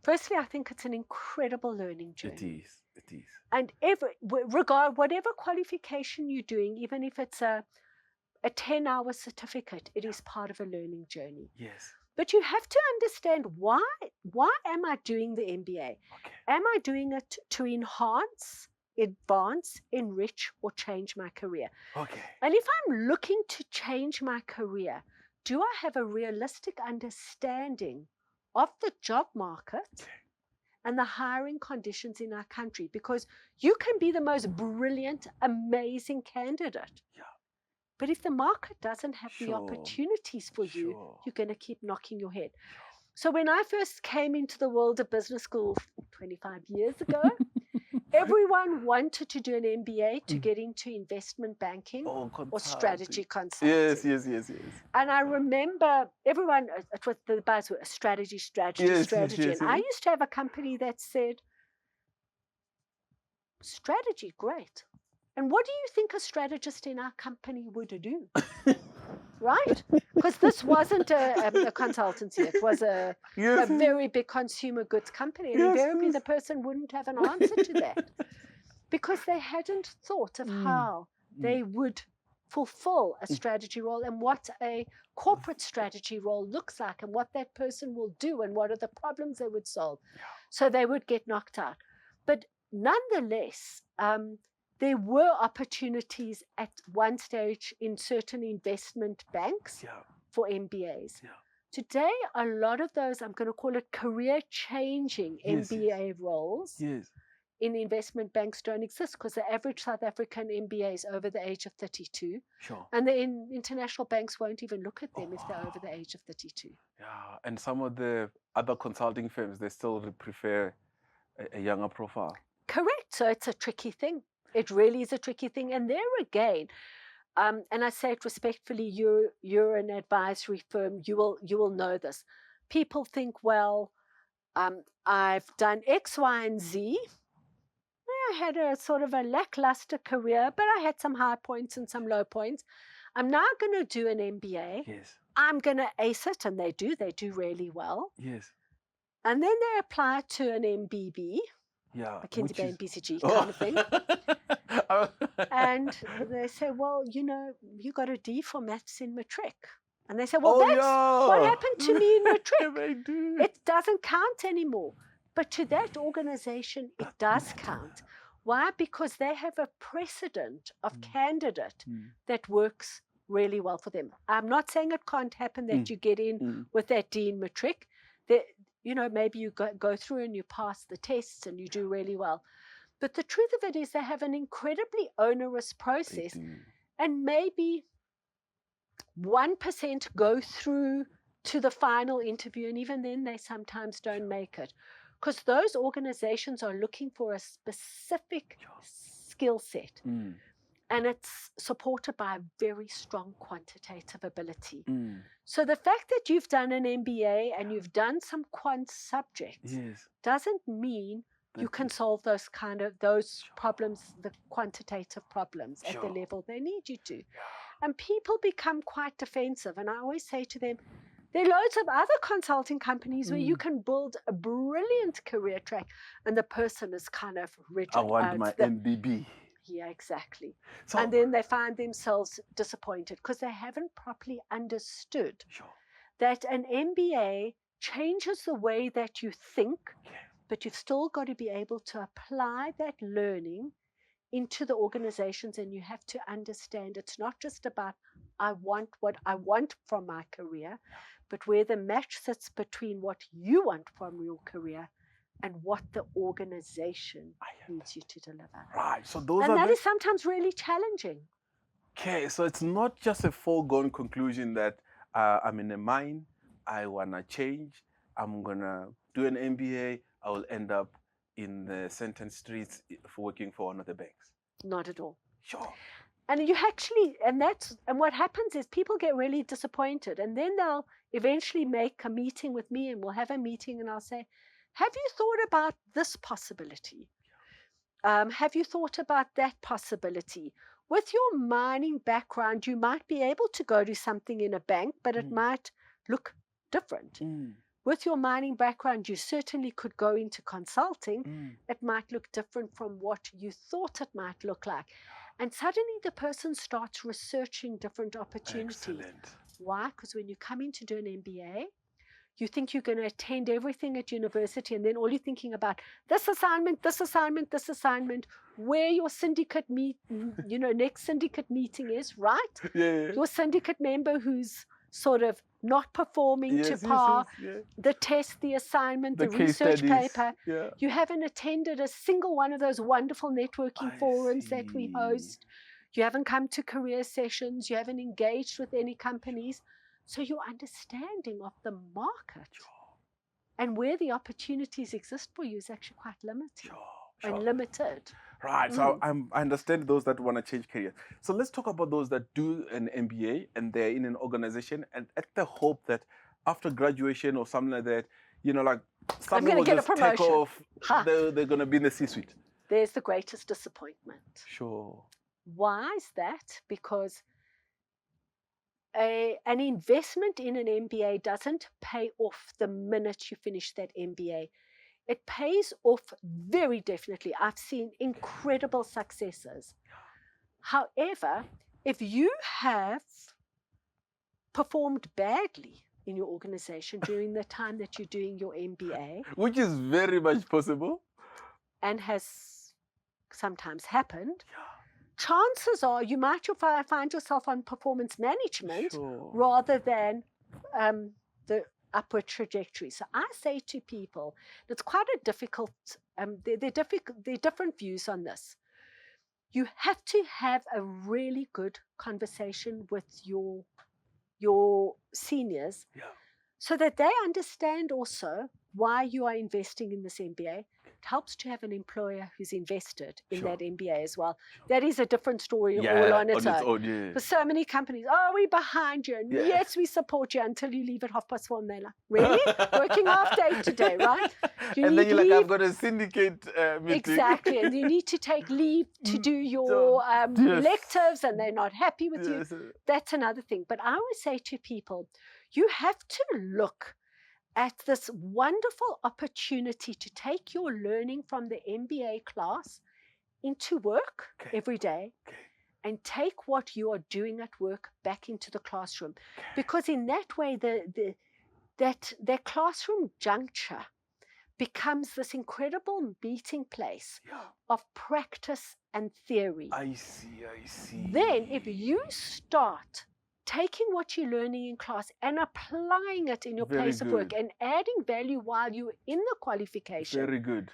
[SPEAKER 2] firstly, I think it's an incredible learning journey.
[SPEAKER 1] It is.
[SPEAKER 2] And whatever qualification you're doing, even if it's a 10-hour certificate, it is part of a learning journey. But you have to understand why am I doing the MBA? Am I doing it to enhance, advance, enrich, or change my career? And if I'm looking to change my career, do I have a realistic understanding of the job market and the hiring conditions in our country? Because you can be the most brilliant, amazing candidate. But if the market doesn't have the
[SPEAKER 1] Sure.
[SPEAKER 2] opportunities for you,
[SPEAKER 1] Sure.
[SPEAKER 2] you're going to keep knocking your head. So when I first came into the world of business school 25 years ago, everyone wanted to do an MBA to get into investment banking or strategy consulting.
[SPEAKER 1] Yes.
[SPEAKER 2] And I remember everyone, it was the buzzword, strategy.
[SPEAKER 1] Yes,
[SPEAKER 2] And I used to have a company that said, strategy, great. And what do you think a strategist in our company would do? Right? Because this wasn't a consultancy. It was a very big consumer goods company. And invariably the person wouldn't have an answer to that because they hadn't thought of how they would fulfill a strategy role and what a corporate strategy role looks like and what that person will do and what are the problems they would solve. So they would get knocked out. But nonetheless, there were opportunities at one stage in certain investment banks for MBAs. Today, a lot of those, I'm going to call it career-changing MBA roles in investment banks don't exist because the average South African MBA is over the age of 32.
[SPEAKER 1] Sure.
[SPEAKER 2] And the international banks won't even look at them if they're over the age of 32.
[SPEAKER 1] Yeah, and some of the other consulting firms, they still prefer a younger profile.
[SPEAKER 2] Correct. So it's a tricky thing. It really is a tricky thing. And there again, and I say it respectfully, you're an advisory firm. You will know this. People think, well, I've done X, Y, and Z. I had a sort of a lackluster career, but I had some high points and some low points. I'm now going to do an MBA.
[SPEAKER 1] Yes.
[SPEAKER 2] I'm going to ace it, and they do really well.
[SPEAKER 1] Yes.
[SPEAKER 2] And then they apply to an MBB.
[SPEAKER 1] Yeah.
[SPEAKER 2] McKinsey Bay and BCG kind of thing. And they say, well, you got a D for maths in matric. And they say, well, that's what happened to me in matric. It doesn't count anymore. But to that organization, it does count. Why? Because they have a precedent of candidate that works really well for them. I'm not saying it can't happen that you get in with that D in matric. Maybe you go through and you pass the tests and you do really well. But the truth of it is they have an incredibly onerous process. And maybe 1% go through to the final interview. And even then, they sometimes don't make it. Because those organizations are looking for a specific skill set. And it's supported by a very strong quantitative ability. So the fact that you've done an MBA and you've done some quant subjects doesn't mean you can solve those problems, the quantitative problems at the level they need you to. And people become quite defensive. And I always say to them, there are loads of other consulting companies where you can build a brilliant career track and the person is kind of rigid.
[SPEAKER 1] I want my MBB.
[SPEAKER 2] Yeah, exactly. So, and then they find themselves disappointed because they haven't properly understood that an MBA changes the way that you think, but you've still got to be able to apply that learning into the organizations, and you have to understand it's not just about I want what I want from my career, but where the match sits between what you want from your career and what the organization needs you to deliver.
[SPEAKER 1] Right. So
[SPEAKER 2] that is sometimes really challenging.
[SPEAKER 1] Okay, so it's not just a foregone conclusion that I'm in a mine, I wanna change, I'm gonna do an MBA, I will end up in the sentence streets for working for one of the banks.
[SPEAKER 2] Not at all.
[SPEAKER 1] Sure.
[SPEAKER 2] And you actually, and what happens is people get really disappointed, and then they'll eventually make a meeting with me, and we'll have a meeting, and I'll say, have you thought about this possibility? Have you thought about that possibility? With your mining background, you might be able to go to something in a bank, but it might look different. With your mining background, you certainly could go into consulting. It might look different from what you thought it might look like. And suddenly the person starts researching different opportunities.
[SPEAKER 1] Excellent.
[SPEAKER 2] Why? Because when you come in to do an MBA, you think you're going to attend everything at university, and then all you're thinking about this assignment, where your syndicate next syndicate meeting is, right? Your syndicate member who's sort of not performing to par, the test, the assignment, the research paper. You haven't attended a single one of those wonderful networking forums that we host. You haven't come to career sessions. You haven't engaged with any companies. So your understanding of the market and where the opportunities exist for you is actually quite limited and limited.
[SPEAKER 1] Right. So I understand those that want to change careers. So let's talk about those that do an MBA and they're in an organization and at the hope that after graduation or something like that, like something will just take off. They're going to be in the C-suite.
[SPEAKER 2] There's the greatest disappointment.
[SPEAKER 1] Sure.
[SPEAKER 2] Why is that? Because an investment in an MBA doesn't pay off the minute you finish that MBA. It pays off very definitely. I've seen incredible successes. However, if you have performed badly in your organization during the time that you're doing your MBA,
[SPEAKER 1] which is very much possible
[SPEAKER 2] and has sometimes happened, chances are you might find yourself on performance management rather than the upward trajectory. So I say to people, it's quite a difficult, there are different views on this. You have to have a really good conversation with your seniors so that they understand also why you are investing in this MBA. It helps to have an employer who's invested in that MBA as well. That is a different story all on its own. For so many companies, we're behind you. And yes, we support you until you leave at 4:30. And they're like, really? Working half day today, right?
[SPEAKER 1] And then you're like, I've got a syndicate meeting.
[SPEAKER 2] Exactly. And you need to take leave to do your electives and they're not happy with you. That's another thing. But I always say to people, you have to look at this wonderful opportunity to take your learning from the MBA class into work every day and take what you are doing at work back into the classroom. Because in that way, that classroom juncture becomes this incredible meeting place of practice and theory.
[SPEAKER 1] I see.
[SPEAKER 2] Then if you start taking what you're learning in class and applying it in your place of work and adding value while you're in the qualification.
[SPEAKER 1] Very good.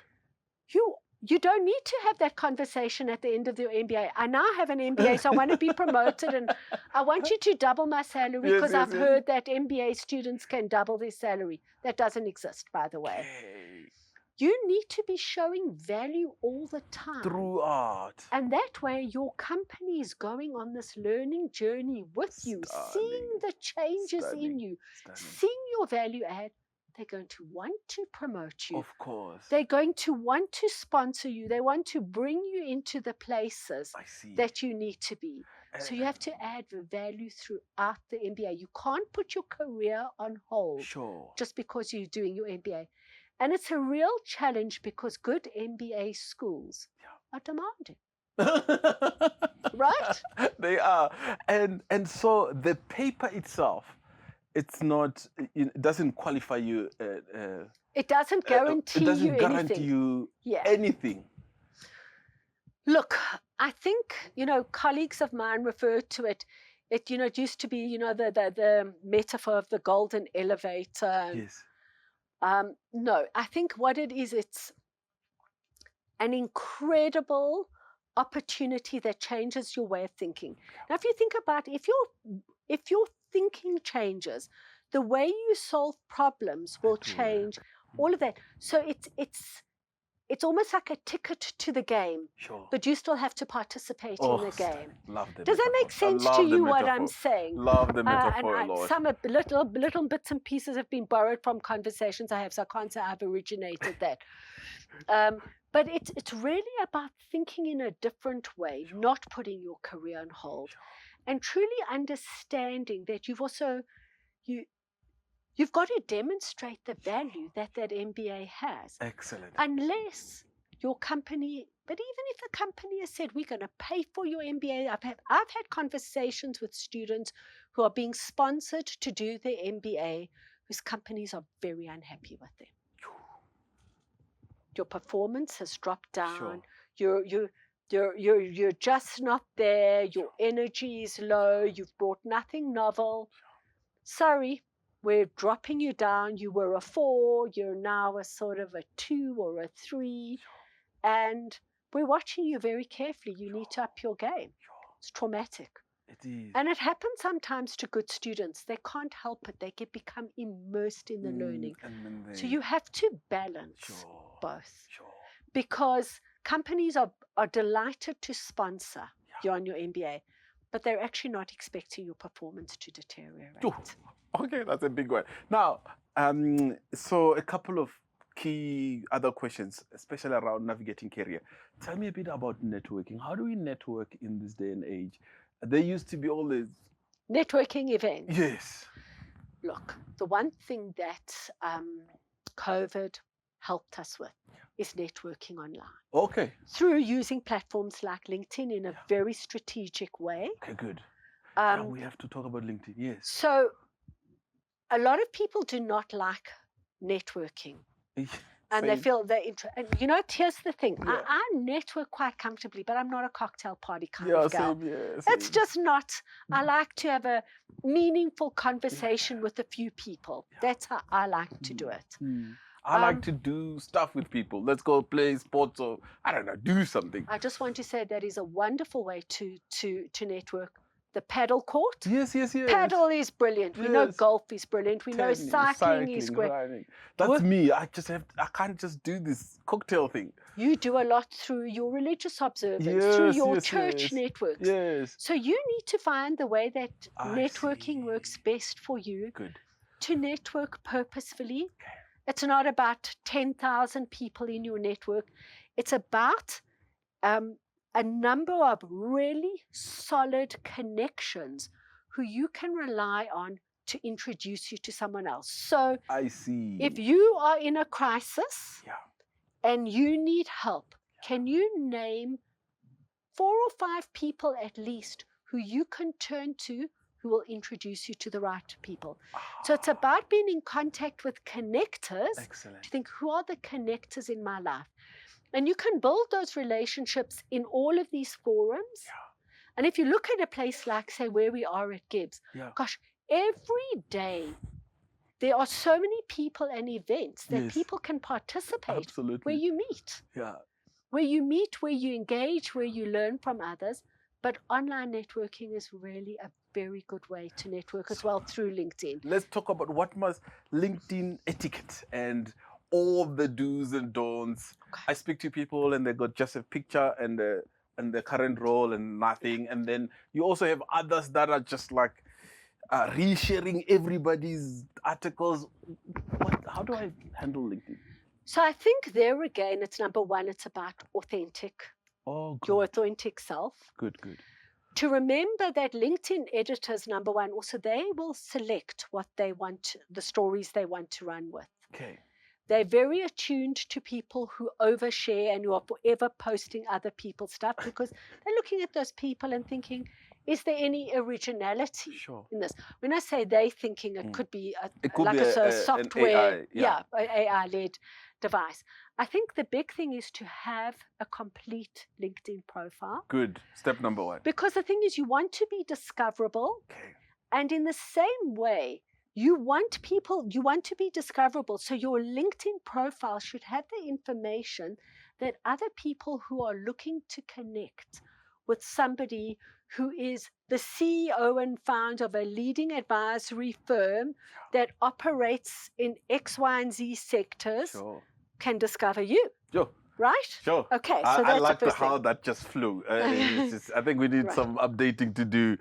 [SPEAKER 2] You don't need to have that conversation at the end of your MBA. I now have an MBA, so I want to be promoted and I want you to double my salary because I've heard that MBA students can double their salary. That doesn't exist, by the way. You need to be showing value all the time.
[SPEAKER 1] Throughout.
[SPEAKER 2] And that way, your company is going on this learning journey with you, seeing the changes in you, seeing your value add. They're going to want to promote you.
[SPEAKER 1] Of course.
[SPEAKER 2] They're going to want to sponsor you. They want to bring you into the places that you need to be. So you have to add value throughout the MBA. You can't put your career on hold just because you're doing your MBA. And it's a real challenge because good MBA schools are demanding. Right?
[SPEAKER 1] They are. And so the paper itself, it's not, it doesn't qualify you.
[SPEAKER 2] It doesn't guarantee
[SPEAKER 1] you anything.
[SPEAKER 2] Look, I think, colleagues of mine referred to it. It used to be, the metaphor of the golden elevator.
[SPEAKER 1] Yes.
[SPEAKER 2] No, I think what it is, it's an incredible opportunity that changes your way of thinking. Now, if you think about if your thinking changes, the way you solve problems will change. All of that. So it's almost like a ticket to the game, but you still have to participate in the game. Does that make sense to you, what I'm saying?
[SPEAKER 1] Love the metaphor a lot.
[SPEAKER 2] Some little bits and pieces have been borrowed from conversations I have, so I can't say I've originated that. But it's really about thinking in a different way, not putting your career on hold, and truly understanding that you've got to demonstrate the value that MBA has.
[SPEAKER 1] Excellent.
[SPEAKER 2] Unless your company, but even if the company has said, we're going to pay for your MBA, I've had conversations with students who are being sponsored to do their MBA, whose companies are very unhappy with them. Your performance has dropped down. You're just not there. Your energy is low. You've brought nothing novel. Sorry. We're dropping you down. You were a 4, you're now a sort of a 2 or a 3. And we're watching you very carefully. You need to up your game. It's traumatic.
[SPEAKER 1] It is.
[SPEAKER 2] And it happens sometimes to good students. They can't help it. They become immersed in the learning.
[SPEAKER 1] And then
[SPEAKER 2] So you have to balance
[SPEAKER 1] Sure.
[SPEAKER 2] both.
[SPEAKER 1] Sure.
[SPEAKER 2] Because companies are delighted to sponsor you on your MBA, but they're actually not expecting your performance to deteriorate.
[SPEAKER 1] Oh, okay, that's a big one. Now, so a couple of key other questions, especially around navigating career. Tell me a bit about networking. How do we network in this day and age? There used to be all these
[SPEAKER 2] networking events.
[SPEAKER 1] Yes.
[SPEAKER 2] Look, the one thing that COVID helped us with is networking online.
[SPEAKER 1] Okay.
[SPEAKER 2] Through using platforms like LinkedIn in a very strategic way.
[SPEAKER 1] Okay, good. We have to talk about LinkedIn, yes.
[SPEAKER 2] So a lot of people do not like networking. And they feel and you know, here's the thing.
[SPEAKER 1] Yeah.
[SPEAKER 2] I network quite comfortably, but I'm not a cocktail party kind of gal.
[SPEAKER 1] Same.
[SPEAKER 2] It's just not. I like to have a meaningful conversation with a few people. That's how I like to do it.
[SPEAKER 1] I like to do stuff with people. Let's go play sports or, I don't know, do something.
[SPEAKER 2] I just want to say that is a wonderful way to network. The paddle court.
[SPEAKER 1] Yes.
[SPEAKER 2] Paddle is brilliant. We know golf is brilliant. We know cycling is great.
[SPEAKER 1] Riding. That's me. I can't just do this cocktail thing.
[SPEAKER 2] You do a lot through your religious observance, through your church networks.
[SPEAKER 1] Yes.
[SPEAKER 2] So you need to find the way that networking works best for you.
[SPEAKER 1] Good.
[SPEAKER 2] To network purposefully. Okay. It's not about 10,000 people in your network. It's about a number of really solid connections who you can rely on to introduce you to someone else. So
[SPEAKER 1] I see.
[SPEAKER 2] If you are in a crisis and you need help, can you name 4 or 5 people at least who you can turn to who will introduce you to the right people? So it's about being in contact with connectors.
[SPEAKER 1] Excellent.
[SPEAKER 2] To think, who are the connectors in my life? And you can build those relationships in all of these forums. And if you look at a place like, say, where we are at GIBS, gosh, every day there are so many people and events that people can participate.
[SPEAKER 1] Absolutely.
[SPEAKER 2] Where you meet. Where you meet, where you engage, where you learn from others. But online networking is really a very good way to network as well through LinkedIn.
[SPEAKER 1] Let's talk about what must LinkedIn etiquette and all the do's and don'ts. Okay. I speak to people and they got just a picture and the current role and nothing. And then you also have others that are just like resharing everybody's articles. How do I handle LinkedIn?
[SPEAKER 2] So I think there again, it's number one, it's about authentic. Your authentic self.
[SPEAKER 1] Good.
[SPEAKER 2] To remember that LinkedIn editors, number one, also they will select what they want, the stories they want to run with.
[SPEAKER 1] Okay.
[SPEAKER 2] They're very attuned to people who overshare and who are forever posting other people's stuff because they're looking at those people and thinking, is there any originality in this? When I say they thinking, it could be a software, an AI-led device. I think the big thing is to have a complete LinkedIn profile.
[SPEAKER 1] Good. Step number 1.
[SPEAKER 2] Because the thing is, you want to be discoverable. Okay. And in the same way, you want to be discoverable. So your LinkedIn profile should have the information that other people who are looking to connect with somebody who is the CEO and founder of a leading advisory firm that operates in X, Y, and Z sectors can discover you.
[SPEAKER 1] Sure.
[SPEAKER 2] Right?
[SPEAKER 1] Sure.
[SPEAKER 2] Okay. So
[SPEAKER 1] I like
[SPEAKER 2] the
[SPEAKER 1] how that just flew. I think we need some updating to do.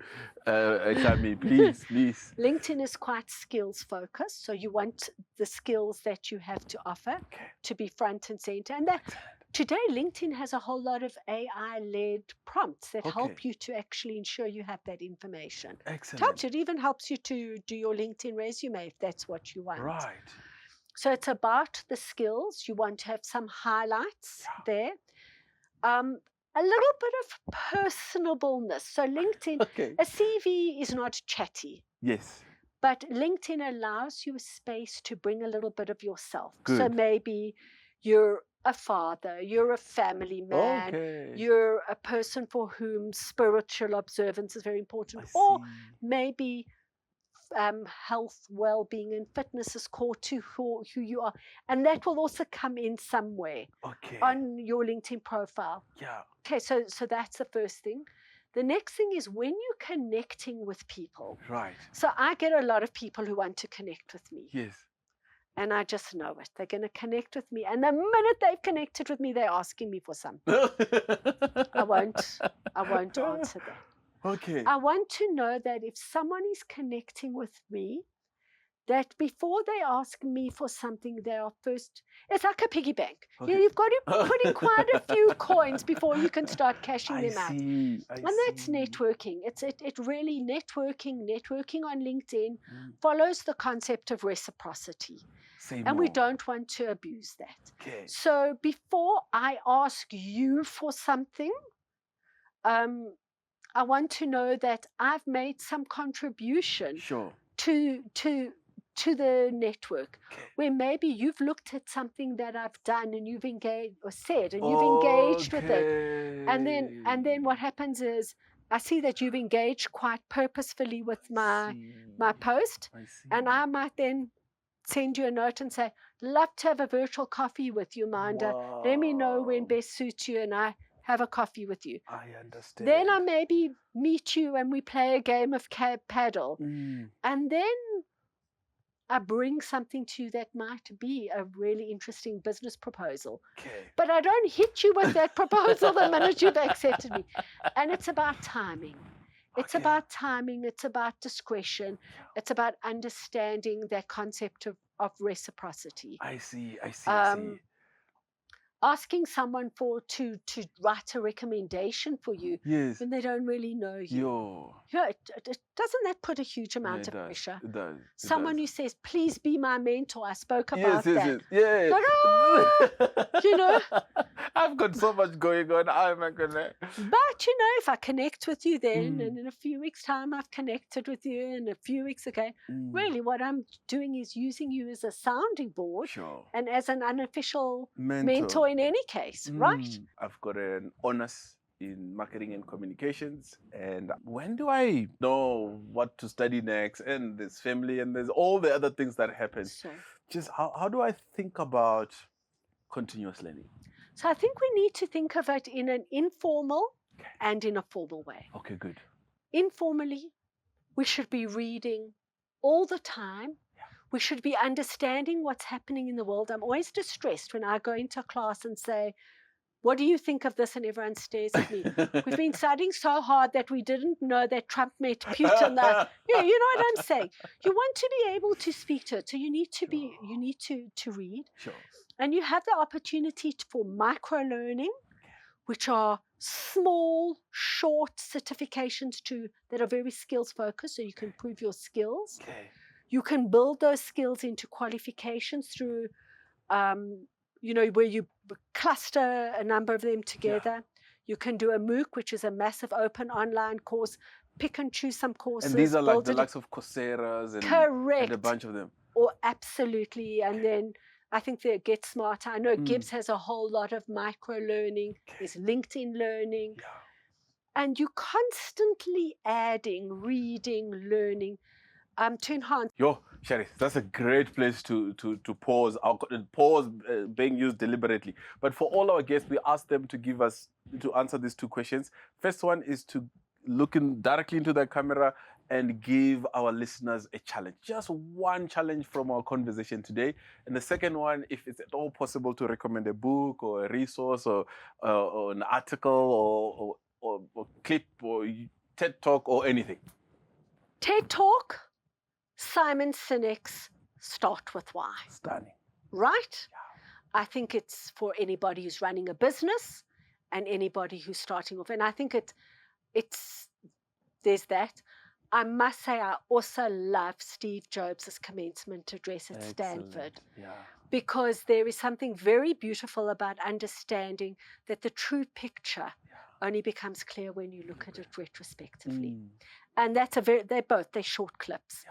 [SPEAKER 1] Shami, please.
[SPEAKER 2] LinkedIn is quite skills focused. So you want the skills that you have to offer to be front and center. And that today, LinkedIn has a whole lot of AI-led prompts that help you to actually ensure you have that information.
[SPEAKER 1] Excellent.
[SPEAKER 2] It even helps you to do your LinkedIn resume if that's what you want.
[SPEAKER 1] Right.
[SPEAKER 2] So it's about the skills. You want to have some highlights there. A little bit of personableness. So LinkedIn, a CV is not chatty.
[SPEAKER 1] Yes.
[SPEAKER 2] But LinkedIn allows you a space to bring a little bit of yourself.
[SPEAKER 1] Good.
[SPEAKER 2] So maybe you're a father, you're a family man, you're a person for whom spiritual observance is very important, or maybe health, well-being, and fitness is core to who you are, and that will also come in some way on your LinkedIn profile.
[SPEAKER 1] Yeah.
[SPEAKER 2] Okay, so that's the first thing. The next thing is when you're connecting with people.
[SPEAKER 1] Right.
[SPEAKER 2] So I get a lot of people who want to connect with me.
[SPEAKER 1] Yes.
[SPEAKER 2] And I just know it. They're going to connect with me. And the minute they've connected with me, they're asking me for something. I won't answer that.
[SPEAKER 1] Okay.
[SPEAKER 2] I want to know that if someone is connecting with me, that before they ask me for something, they are first, it's like a piggy bank.
[SPEAKER 1] Okay.
[SPEAKER 2] You've got to put in quite a few coins before you can start cashing them out.
[SPEAKER 1] And
[SPEAKER 2] that's networking. It really, networking on LinkedIn follows the concept of reciprocity. We don't want to abuse that.
[SPEAKER 1] Okay.
[SPEAKER 2] So before I ask you for something, I want to know that I've made some contribution to the network, where maybe you've looked at something that I've done and you've engaged or said and you've engaged with it. And then what happens is I see that you've engaged quite purposefully with my post, and I might then send you a note and say, love to have a virtual coffee with you, Maanda.
[SPEAKER 1] Wow.
[SPEAKER 2] Let me know when best suits you and I have a coffee with you.
[SPEAKER 1] I understand.
[SPEAKER 2] Then I maybe meet you and we play a game of paddle. And then I bring something to you that might be a really interesting business proposal.
[SPEAKER 1] Okay.
[SPEAKER 2] But I don't hit you with that proposal the minute you've accepted me. And it's about timing. It's about timing. It's about discretion. It's about understanding that concept of reciprocity.
[SPEAKER 1] I see.
[SPEAKER 2] Asking someone to write a recommendation for you when they don't really know you. Doesn't that put a huge amount of pressure?
[SPEAKER 1] It does.
[SPEAKER 2] Someone who says, please be my mentor. I spoke about that.
[SPEAKER 1] Yes.
[SPEAKER 2] But,
[SPEAKER 1] I've got so much going on. I'm not gonna.
[SPEAKER 2] But if I connect with you then, and in a few weeks' time I've connected with you, and a few weeks ago, really what I'm doing is using you as a sounding board and as an unofficial mentor in any case, right?
[SPEAKER 1] I've got an honors in marketing and communications, and when do I know what to study next? And there's family and there's all the other things that happen. Just how do I think about continuous learning?
[SPEAKER 2] So I think we need to think of it in an informal and in a formal way.
[SPEAKER 1] Okay, good.
[SPEAKER 2] Informally, we should be reading all the time. We should be understanding what's happening in the world. I'm always distressed when I go into a class and say, what do you think of this? And everyone stares at me. We've been studying so hard that we didn't know that Trump met Putin. You know what I'm saying? You want to be able to speak to it. So you need to read. And you have the opportunity for micro-learning, which are small, short certifications that are very skills-focused, so you can improve your skills. You can build those skills into qualifications through, where you cluster a number of them together. You can do a MOOC, which is a massive open online course. Pick and choose some courses.
[SPEAKER 1] And these are like the likes of Coursera's and a bunch of them.
[SPEAKER 2] Absolutely. And then I think they Get Smarter. I know GIBS has a whole lot of micro-learning. There's LinkedIn learning. And you're constantly adding, reading, learning to enhance.
[SPEAKER 1] Charisse, that's a great place to pause. Pause being used deliberately. But for all our guests, we ask them to answer these two questions. First one is to look directly into the camera and give our listeners a challenge. Just one challenge from our conversation today. And the second one, if it's at all possible, to recommend a book or a resource or an article or clip or TED Talk or anything.
[SPEAKER 2] TED Talk, Simon Sinek's Start With Why.
[SPEAKER 1] Stunning.
[SPEAKER 2] Right? I think it's for anybody who's running a business and anybody who's starting off. And I think there's that. I must say I also love Steve Jobs' commencement address at Stanford. Because there is something very beautiful about understanding that the true picture only becomes clear when you look at it retrospectively. And that's they're short clips.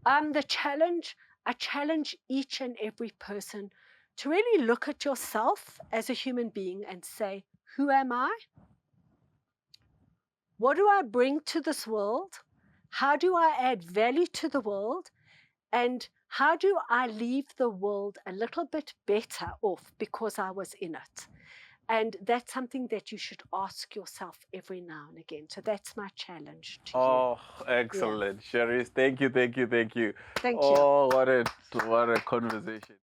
[SPEAKER 2] I challenge each and every person to really look at yourself as a human being and say, who am I? What do I bring to this world? How do I add value to the world? And how do I leave the world a little bit better off because I was in it? And that's something that you should ask yourself every now and again. So that's my challenge to you.
[SPEAKER 1] Oh, excellent. Charisse, thank you.
[SPEAKER 2] Thank you.
[SPEAKER 1] Oh, what a conversation.